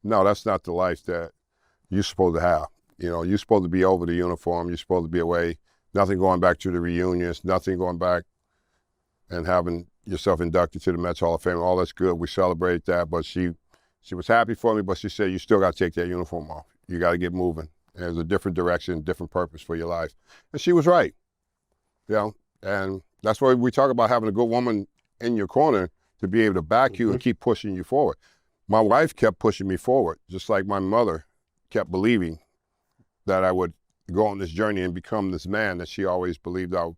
no, that's not the life that you're supposed to have. You're supposed to be over the uniform. You're supposed to be away. Nothing going back to the reunions, nothing going back and having yourself inducted to the Mets Hall of Fame. All that's good. We celebrate that, but she was happy for me, but she said, you still got to take that uniform off. You got to get moving. There's a different direction, different purpose for your life. And she was right, and that's why we talk about having a good woman in your corner to be able to back you and keep pushing you forward. My wife kept pushing me forward, just like my mother kept believing that I would go on this journey and become this man that she always believed I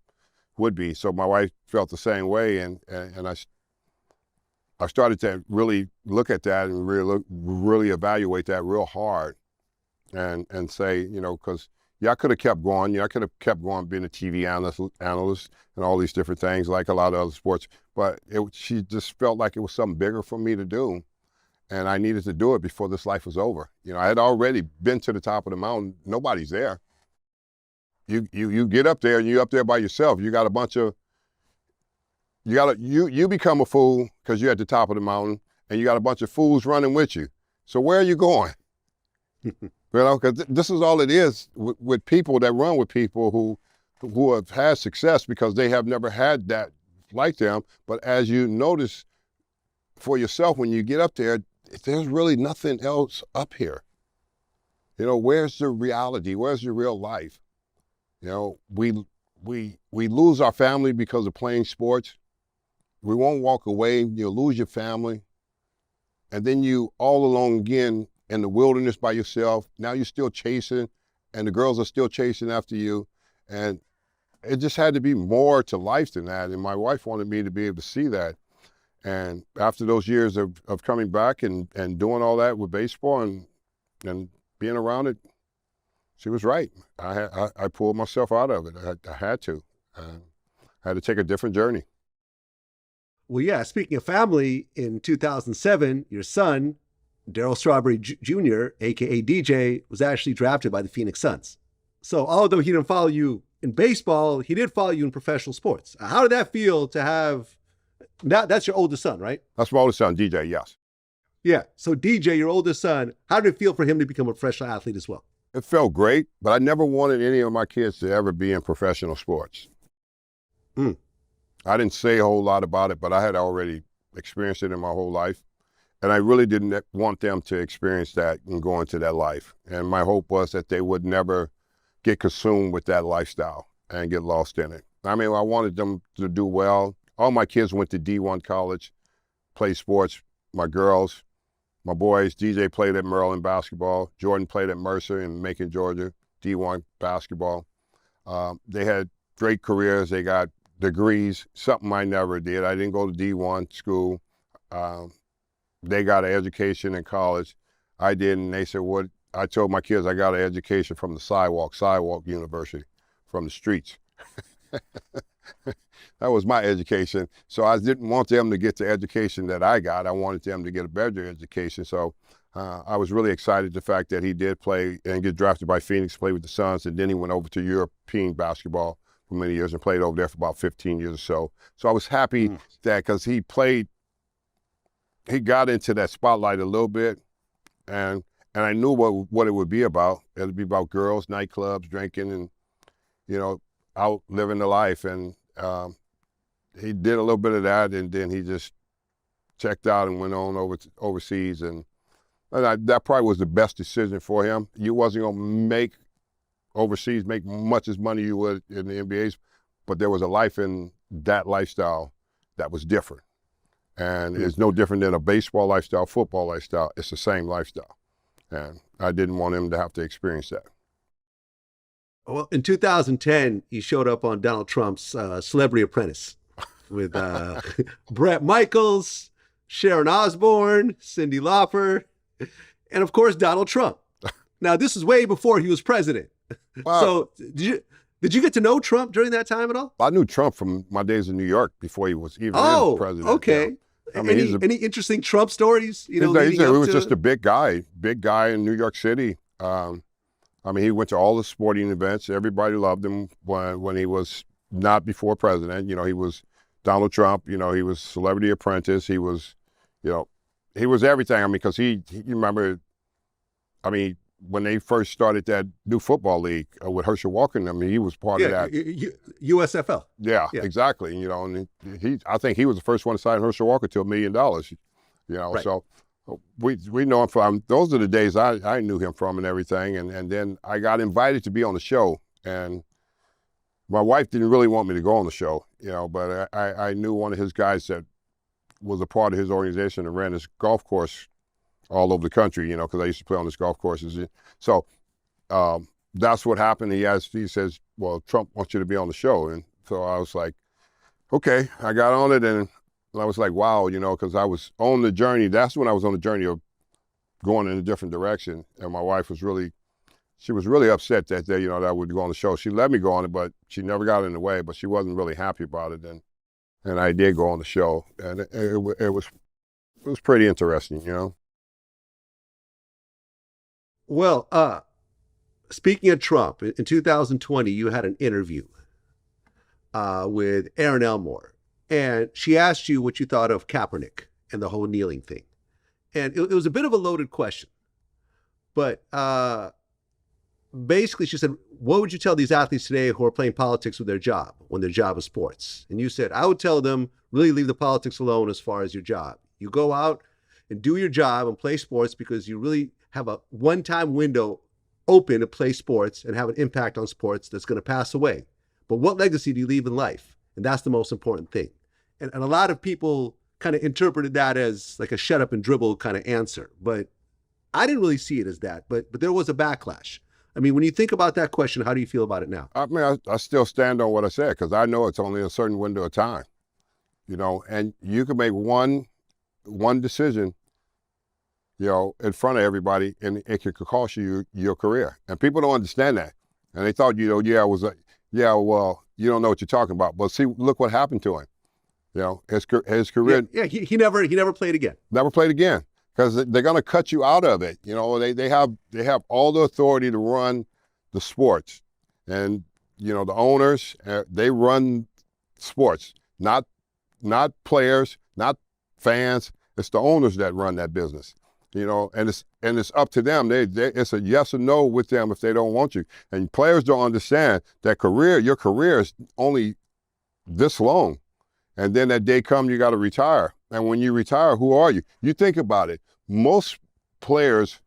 would be. So my wife felt the same way, and I started to really look at that and really evaluate that real hard, and say, because I could have kept going. I could have kept going being a TV analyst and all these different things like a lot of other sports. But she just felt like it was something bigger for me to do, and I needed to do it before this life was over. I had already been to the top of the mountain. Nobody's there. You get up there and you're up there by yourself. You got a bunch of you become a fool because you're at the top of the mountain, and you got a bunch of fools running with you. So where are you going? Because this is all it is with people that run with people who have had success because they have never had that like them. But as you notice for yourself, when you get up there, there's really nothing else up here. Where's the reality? Where's the real life? We lose our family because of playing sports. We won't walk away. You'll lose your family. And then you all alone again in the wilderness by yourself. Now you're still chasing, and the girls are still chasing after you. And it just had to be more to life than that. And my wife wanted me to be able to see that. And after those years of coming back and doing all that with baseball and being around it, she was right. I pulled myself out of it. I had to. I had to take a different journey. Well, yeah, speaking of family, in 2007, your son, Darryl Strawberry Jr., a.k.a. DJ, was actually drafted by the Phoenix Suns. So although he didn't follow you in baseball, he did follow you in professional sports. How did that feel to have, that's your oldest son, right? That's my oldest son, DJ, yes. Yeah, so DJ, your oldest son, how did it feel for him to become a professional athlete as well? It felt great, but I never wanted any of my kids to ever be in professional sports. I didn't say a whole lot about it, but I had already experienced it in my whole life. And I really didn't want them to experience that and go into that life. And my hope was that they would never get consumed with that lifestyle and get lost in it. I mean, I wanted them to do well. All my kids went to D1 college, played sports. My girls, my boys, DJ played at Maryland basketball. Jordan played at Mercer in Macon, Georgia, D1 basketball. They had great careers. They got degrees, something I never did. I didn't go to D1 school. They got an education in college. I didn't. They said, what? I told my kids I got an education from the sidewalk university, from the streets. my education. So I didn't want them to get the education that I got. I wanted them to get a better education. So I was really excited the fact that he did play and get drafted by Phoenix, play with the Suns, and then he went over to European basketball for many years and played over there for about 15 years or so. So I was happy that because he got into that spotlight a little bit, and I knew what it would be about. It would be about girls, nightclubs, drinking, and, you know, out living the life. And he did a little bit of that, and then he just checked out and went on overseas. And that probably was the best decision for him. You wasn't going to make overseas make much as money you would in the NBA's, but there was a life in that lifestyle that was different. And it's no different than a baseball lifestyle, football lifestyle. It's the same lifestyle. And I didn't want him to have to experience that. Well, in 2010, he showed up on Donald Trump's Celebrity Apprentice with Bret Michaels, Sharon Osbourne, Cyndi Lauper, and of course, Donald Trump. Now, this is way before he was president. Wow. So did you get to know Trump during that time at all? I knew Trump from my days in New York before he was even president. Okay. You know? I mean, any interesting Trump stories? You know, he was just a big guy in New York City. I mean, he went to all the sporting events. Everybody loved him when he was not before president. You know, he was Donald Trump. You know, he was Celebrity Apprentice. He was, you know, he was everything. I mean, because you remember, I mean, when they first started that new football league with Herschel Walker, I mean, he was part of that. USFL. Yeah, exactly. You know, and I think he was the first one to sign Herschel Walker to $1 million. You know, right. So we know him from, those are the days I knew him from and everything. And then I got invited to be on the show, and my wife didn't really want me to go on the show, you know, but I knew one of his guys that was a part of his organization and ran his golf course all over the country, you know, because I used to play on his golf courses. So that's what happened. He says, well, Trump wants you to be on the show. And so I was like, okay, I got on it, and I was like, wow, you know, because I was on the journey. That's when I was on the journey of going in a different direction. And my wife was really upset that day, you know, that I would go on the show. She let me go on it, but she never got in the way, but she wasn't really happy about it. And I did go on the show, and it was pretty interesting, you know. Well, speaking of Trump, in 2020, you had an interview with Erin Elmore, and she asked you what you thought of Kaepernick and the whole kneeling thing. And it was a bit of a loaded question, but basically she said, what would you tell these athletes today who are playing politics with their job when their job is sports? And you said, I would tell them, really leave the politics alone as far as your job. You go out and do your job and play sports because you really have a one-time window open to play sports and have an impact on sports that's going to pass away. But what legacy do you leave in life? And that's the most important thing. And a lot of people kind of interpreted that as like a shut up and dribble kind of answer. But I didn't really see it as that. But there was a backlash. I mean, when you think about that question, how do you feel about it now? I mean, I still stand on what I said, because I know it's only a certain window of time, you know, and you can make one decision, you know, in front of everybody, and it could cost you your career. And people don't understand that. And they thought, you know, well, you don't know what you're talking about. But see, look what happened to him. You know, his career. Yeah, he never played again. Never played again, because they're going to cut you out of it. You know, they have all the authority to run the sports, and you know, the owners, they run sports, not players, not fans. It's the owners that run that business. You know, and it's up to them. It's a yes or no with them if they don't want you. And players don't understand that your career is only this long. And then that day comes, you got to retire. And when you retire, who are you? You think about it. Most players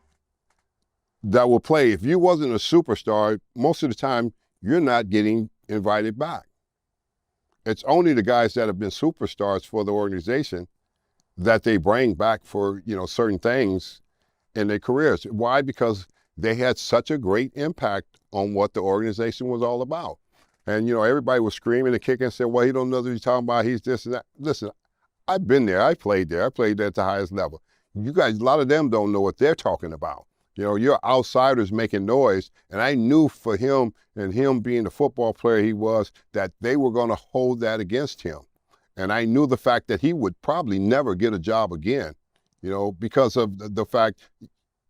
that will play, if you wasn't a superstar, most of the time, you're not getting invited back. It's only the guys that have been superstars for the organization that they bring back for, you know, certain things in their careers. Why? Because they had such a great impact on what the organization was all about. And, you know, everybody was screaming and kicking and saying, well, he don't know what he's talking about. He's this and that. Listen, I've been there. I played there. I played there at the highest level. You guys, a lot of them don't know what they're talking about. You know, you're outsiders making noise. And I knew for him and him being the football player he was, that they were going to hold that against him. And I knew the fact that he would probably never get a job again, you know, because of the fact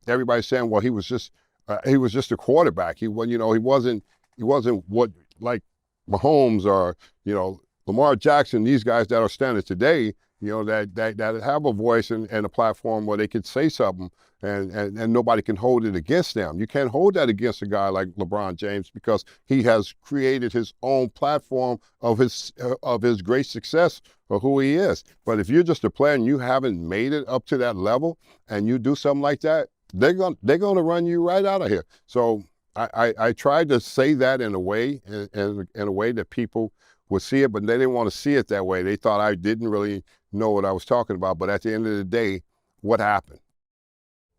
everybody's saying, well, he was just a quarterback. He wasn't what like Mahomes or, you know, Lamar Jackson, these guys that are standing today, you know, that have a voice and a platform where they could say something and nobody can hold it against them. You can't hold that against a guy like LeBron James because he has created his own platform of his great success for who he is. But if you're just a player and you haven't made it up to that level and you do something like that, they're gonna run you right out of here. So I tried to say that in a way that people would see it, but they didn't want to see it that way. They thought I didn't really know what I was talking about. But at the end of the day, what happened?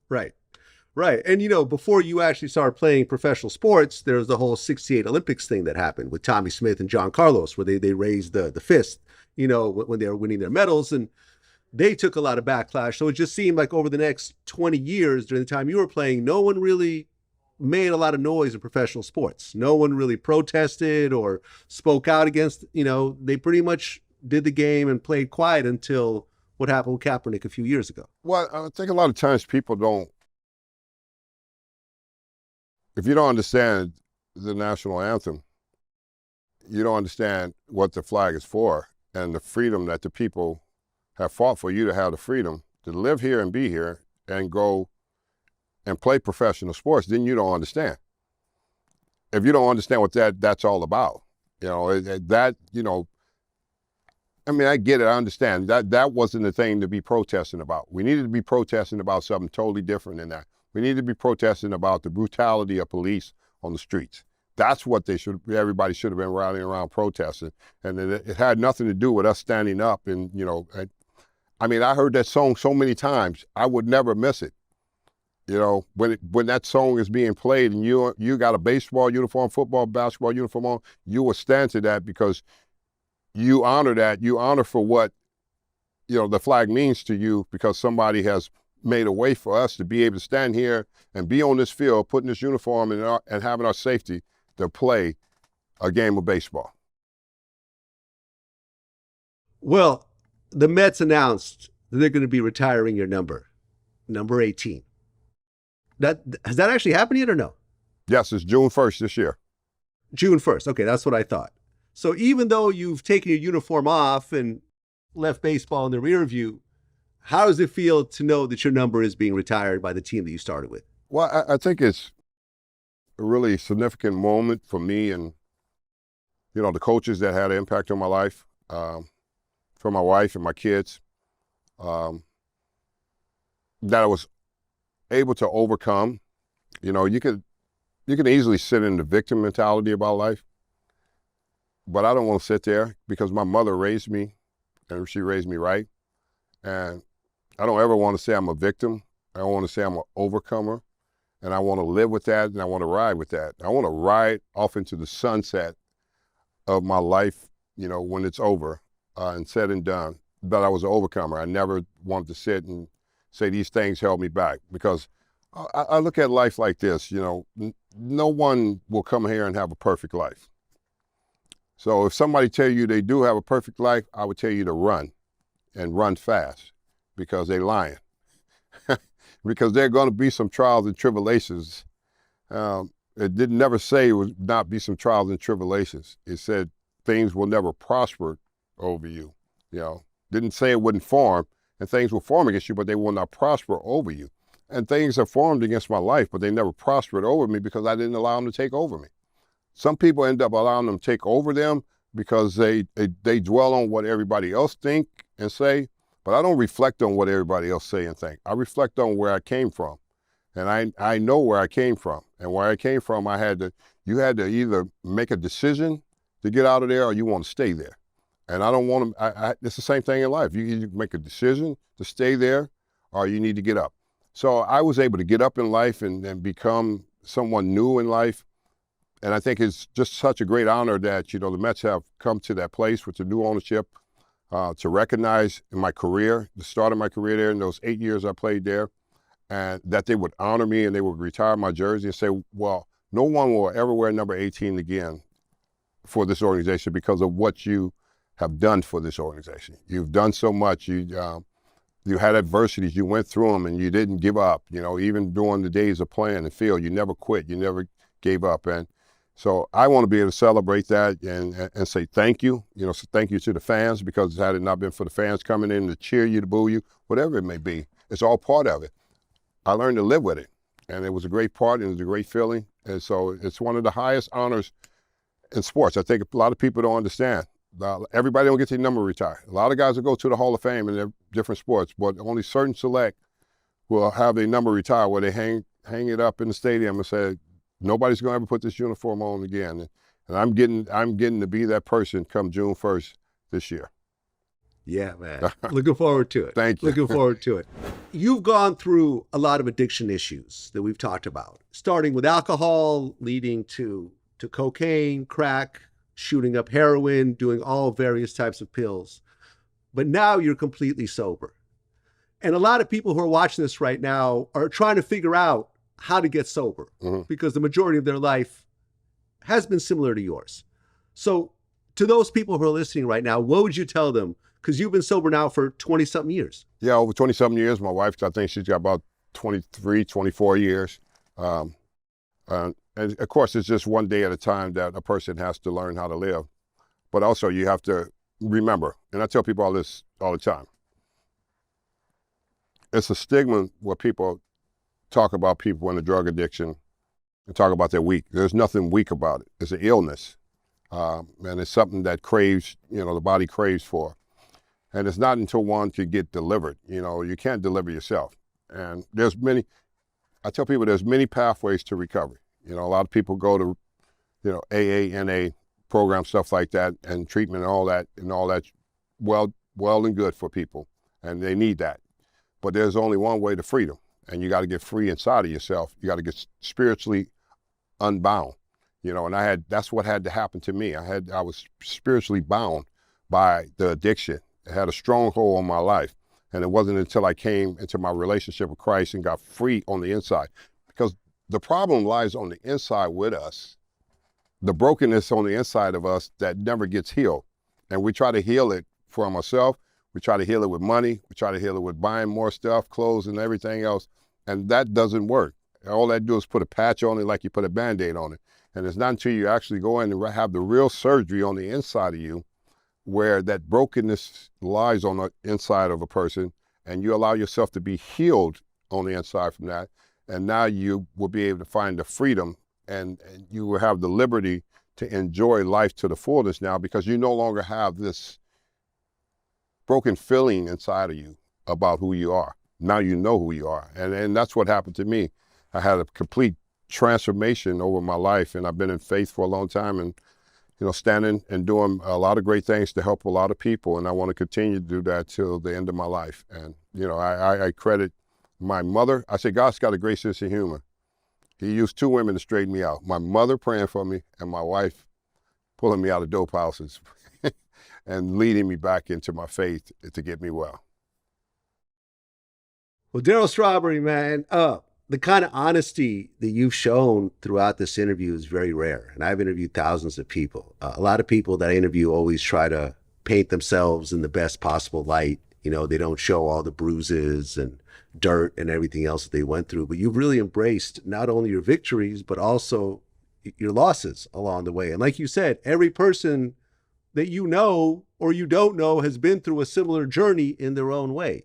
Right. Right. And, you know, before you actually started playing professional sports, there was the whole 68 Olympics thing that happened with Tommy Smith and John Carlos, where they raised the fist, you know, when they were winning their medals. And they took a lot of backlash. So it just seemed like over the next 20 years during the time you were playing, no one really made a lot of noise in professional sports. No one really protested or spoke out against, you know, they pretty much did the game and played quiet until what happened with Kaepernick a few years ago. Well, I think a lot of times people don't, if you don't understand the national anthem, you don't understand what the flag is for and the freedom that the people have fought for you to have the freedom to live here and be here and go and play professional sports, then you don't understand. If you don't understand what that's all about, you know, that, you know, I mean, I get it, I understand. That wasn't the thing to be protesting about. We needed to be protesting about something totally different than that. We needed to be protesting about the brutality of police on the streets. That's what everybody should have been rallying around protesting. And it had nothing to do with us standing up and, you know, I mean, I heard that song so many times, I would never miss it. You know, when that song is being played and you got a baseball uniform, football, basketball uniform on, you will stand to that because you honor that. You honor for what, you know, the flag means to you because somebody has made a way for us to be able to stand here and be on this field, putting this uniform and having our safety to play a game of baseball. Well, the Mets announced that they're going to be retiring your number 18. Has that actually happened yet or no? Yes, it's June 1st this year. June 1st. Okay, that's what I thought. So even though you've taken your uniform off and left baseball in the rear view, how does it feel to know that your number is being retired by the team that you started with? Well, I think it's a really significant moment for me and, you know, the coaches that had an impact on my life, for my wife and my kids, that I was able to overcome. You know, you can easily sit in the victim mentality about life, but I don't want to sit there because my mother raised me and she raised me right. And I don't ever want to say I'm a victim. I don't want to say I'm an overcomer. And I want to live with that and I want to ride with that. I want to ride off into the sunset of my life, you know, when it's over and said and done, that I was an overcomer. I never wanted to sit and say these things held me back because I look at life like this, you know, no one will come here and have a perfect life. So if somebody tell you they do have a perfect life, I would tell you to run and run fast because they're lying. Because there are going to be some trials and tribulations. It didn't never say it would not be some trials and tribulations. It said things will never prosper over you. You know, didn't say it wouldn't form, and things will form against you, but they will not prosper over you. And things have formed against my life, but they never prospered over me because I didn't allow them to take over me. Some people end up allowing them to take over them because they dwell on what everybody else think and say, but I don't reflect on what everybody else say and think. I reflect on where I came from. And I know where I came from. And where I came from, you had to either make a decision to get out of there or you want to stay there. And I don't want to, it's the same thing in life. You either make a decision to stay there or you need to get up. So I was able to get up in life and become someone new in life. And I think it's just such a great honor that, you know, the Mets have come to that place with the new ownership to recognize in my career, the start of my career there, in those 8 years I played there, and that they would honor me and they would retire my jersey and say, well, no one will ever wear number 18 again for this organization because of what you have done for this organization. You've done so much. You had adversities, you went through them and you didn't give up. You know, even during the days of playing the field, you never quit, you never gave up. And so I want to be able to celebrate that and say thank you. You know, so thank you to the fans, because had it not been for the fans coming in to cheer you, to boo you, whatever it may be, it's all part of it. I learned to live with it, and it was a great part and it was a great feeling. And so it's one of the highest honors in sports. I think a lot of people don't understand. Everybody don't get their number retired. A lot of guys will go to the Hall of Fame in their different sports, but only certain select will have their number retired, where they hang it up in the stadium and say, nobody's gonna ever put this uniform on again. And I'm getting to be that person come June 1st this year. Yeah, man. Looking forward to it. Thank you. Looking forward to it. You've gone through a lot of addiction issues that we've talked about, starting with alcohol, leading to cocaine, crack, shooting up heroin, doing all various types of pills. But now you're completely sober. And a lot of people who are watching this right now are trying to figure out how to get sober, because the majority of their life has been similar to yours. So to those people who are listening right now, what would you tell them? Because you've been sober now for 20-something years. Yeah, over 20-something years. My wife, I think she's got about 23, 24 years. And of course, it's just one day at a time that a person has to learn how to live. But also you have to remember, and I tell people all this all the time, it's a stigma where people talk about people in a drug addiction and talk about they're weak. There's nothing weak about it. It's an illness. And it's something that craves, the body craves for. And it's not until one can get delivered. You can't deliver yourself. And I tell people there's many pathways to recovery. A lot of people go to, AA, NA programs, stuff like that, and treatment and all that, well and good for people. And they need that. But there's only one way to freedom. And you got to get free inside of yourself. You got to get spiritually unbound. And that's what had to happen to me. I was spiritually bound by the addiction. It had a stronghold on my life. And it wasn't until I came into my relationship with Christ and got free on the inside. Because the problem lies on the inside with us. The brokenness on the inside of us that never gets healed. And we try to heal it from ourselves. We try to heal it with money. We try to heal it with buying more stuff, clothes and everything else. And that doesn't work. All that do is put a patch on it like you put a Band-Aid on it. And it's not until you actually go in and have the real surgery on the inside of you where that brokenness lies on the inside of a person, and you allow yourself to be healed on the inside from that. And now you will be able to find the freedom and you will have the liberty to enjoy life to the fullness now, because you no longer have this broken feeling inside of you about who you are. Now you know who you are. And that's what happened to me. I had a complete transformation over my life, and I've been in faith for a long time, and standing and doing a lot of great things to help a lot of people, and I want to continue to do that till the end of my life. And I credit my mother. I say God's got a great sense of humor. He used two women to straighten me out: my mother praying for me, and my wife pulling me out of dope houses and leading me back into my faith to get me well. Well, Darryl Strawberry, man, the kind of honesty that you've shown throughout this interview is very rare. And I've interviewed thousands of people. A lot of people that I interview always try to paint themselves in the best possible light. They don't show all the bruises and dirt and everything else that they went through. But you've really embraced not only your victories, but also your losses along the way. And like you said, every person that you know or you don't know has been through a similar journey in their own way.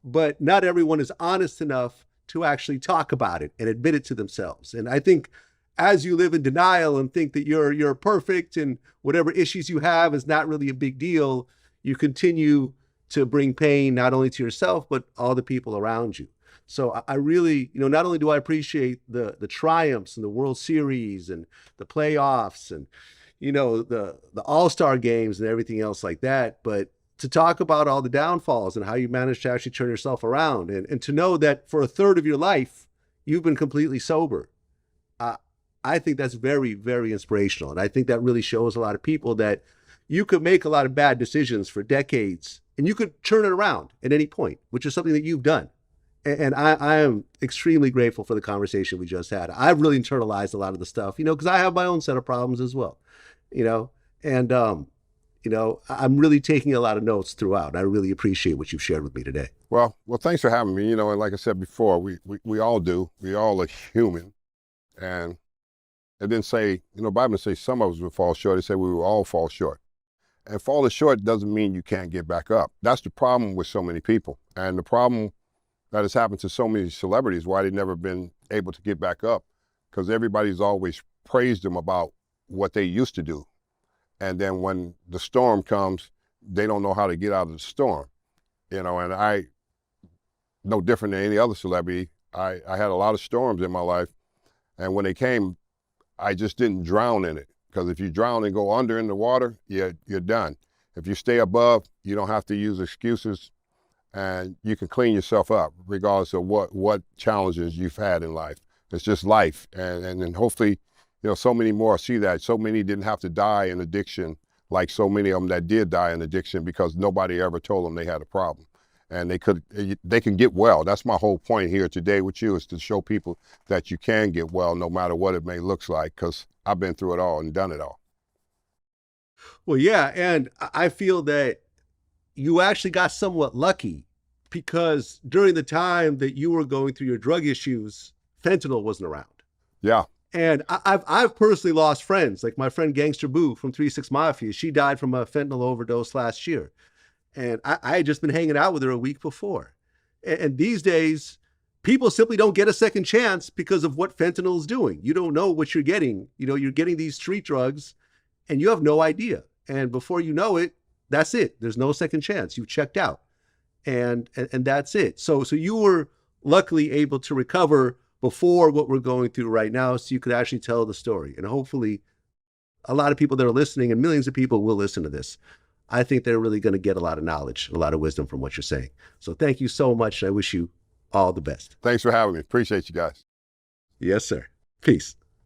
But not everyone is honest enough to actually talk about it and admit it to themselves. And I think as you live in denial and think that you're perfect and whatever issues you have is not really a big deal, you continue to bring pain not only to yourself, but all the people around you. So I really, not only do I appreciate the triumphs and the World Series and the playoffs and, the All-Star games and everything else like that, but to talk about all the downfalls and how you managed to actually turn yourself around, and to know that for a third of your life, you've been completely sober. I think that's very, very inspirational. And I think that really shows a lot of people that you could make a lot of bad decisions for decades and you could turn it around at any point, which is something that you've done. And I am extremely grateful for the conversation we just had. I've really internalized a lot of the stuff, because I have my own set of problems as well, and, I'm really taking a lot of notes throughout. I really appreciate what you've shared with me today. Well, thanks for having me. And like I said before, we all do. We all are human. And it didn't say, Bible didn't say some of us will fall short. It said we will all fall short. And falling short doesn't mean you can't get back up. That's the problem with so many people. And the problem that has happened to so many celebrities, why they've never been able to get back up, because everybody's always praised them about what they used to do. And then when the storm comes, they don't know how to get out of the storm. And I, no different than any other celebrity, I had a lot of storms in my life. And when they came, I just didn't drown in it. Because if you drown and go under in the water, you're done. If you stay above, you don't have to use excuses, and you can clean yourself up regardless of what challenges you've had in life. It's just life. And then hopefully, so many more see that. So many didn't have to die in addiction like so many of them that did die in addiction because nobody ever told them they had a problem. And they can get well. That's my whole point here today with you, is to show people that you can get well no matter what it may look like, because I've been through it all and done it all. Well, yeah, and I feel that you actually got somewhat lucky, because during the time that you were going through your drug issues, fentanyl wasn't around. Yeah. And I've personally lost friends, like my friend Gangster Boo from 3-6 Mafia. She died from a fentanyl overdose last year. And I had just been hanging out with her a week before. And these days, people simply don't get a second chance because of what fentanyl is doing. You don't know what you're getting. You're getting these street drugs and you have no idea. And before you know it, that's it. There's no second chance. You've checked out. And that's it. So you were luckily able to recover before what we're going through right now, so you could actually tell the story. And hopefully a lot of people that are listening, and millions of people will listen to this, I think they're really going to get a lot of knowledge, a lot of wisdom from what you're saying. So thank you so much. I wish you all the best. Thanks for having me. Appreciate you guys. Yes, sir. Peace.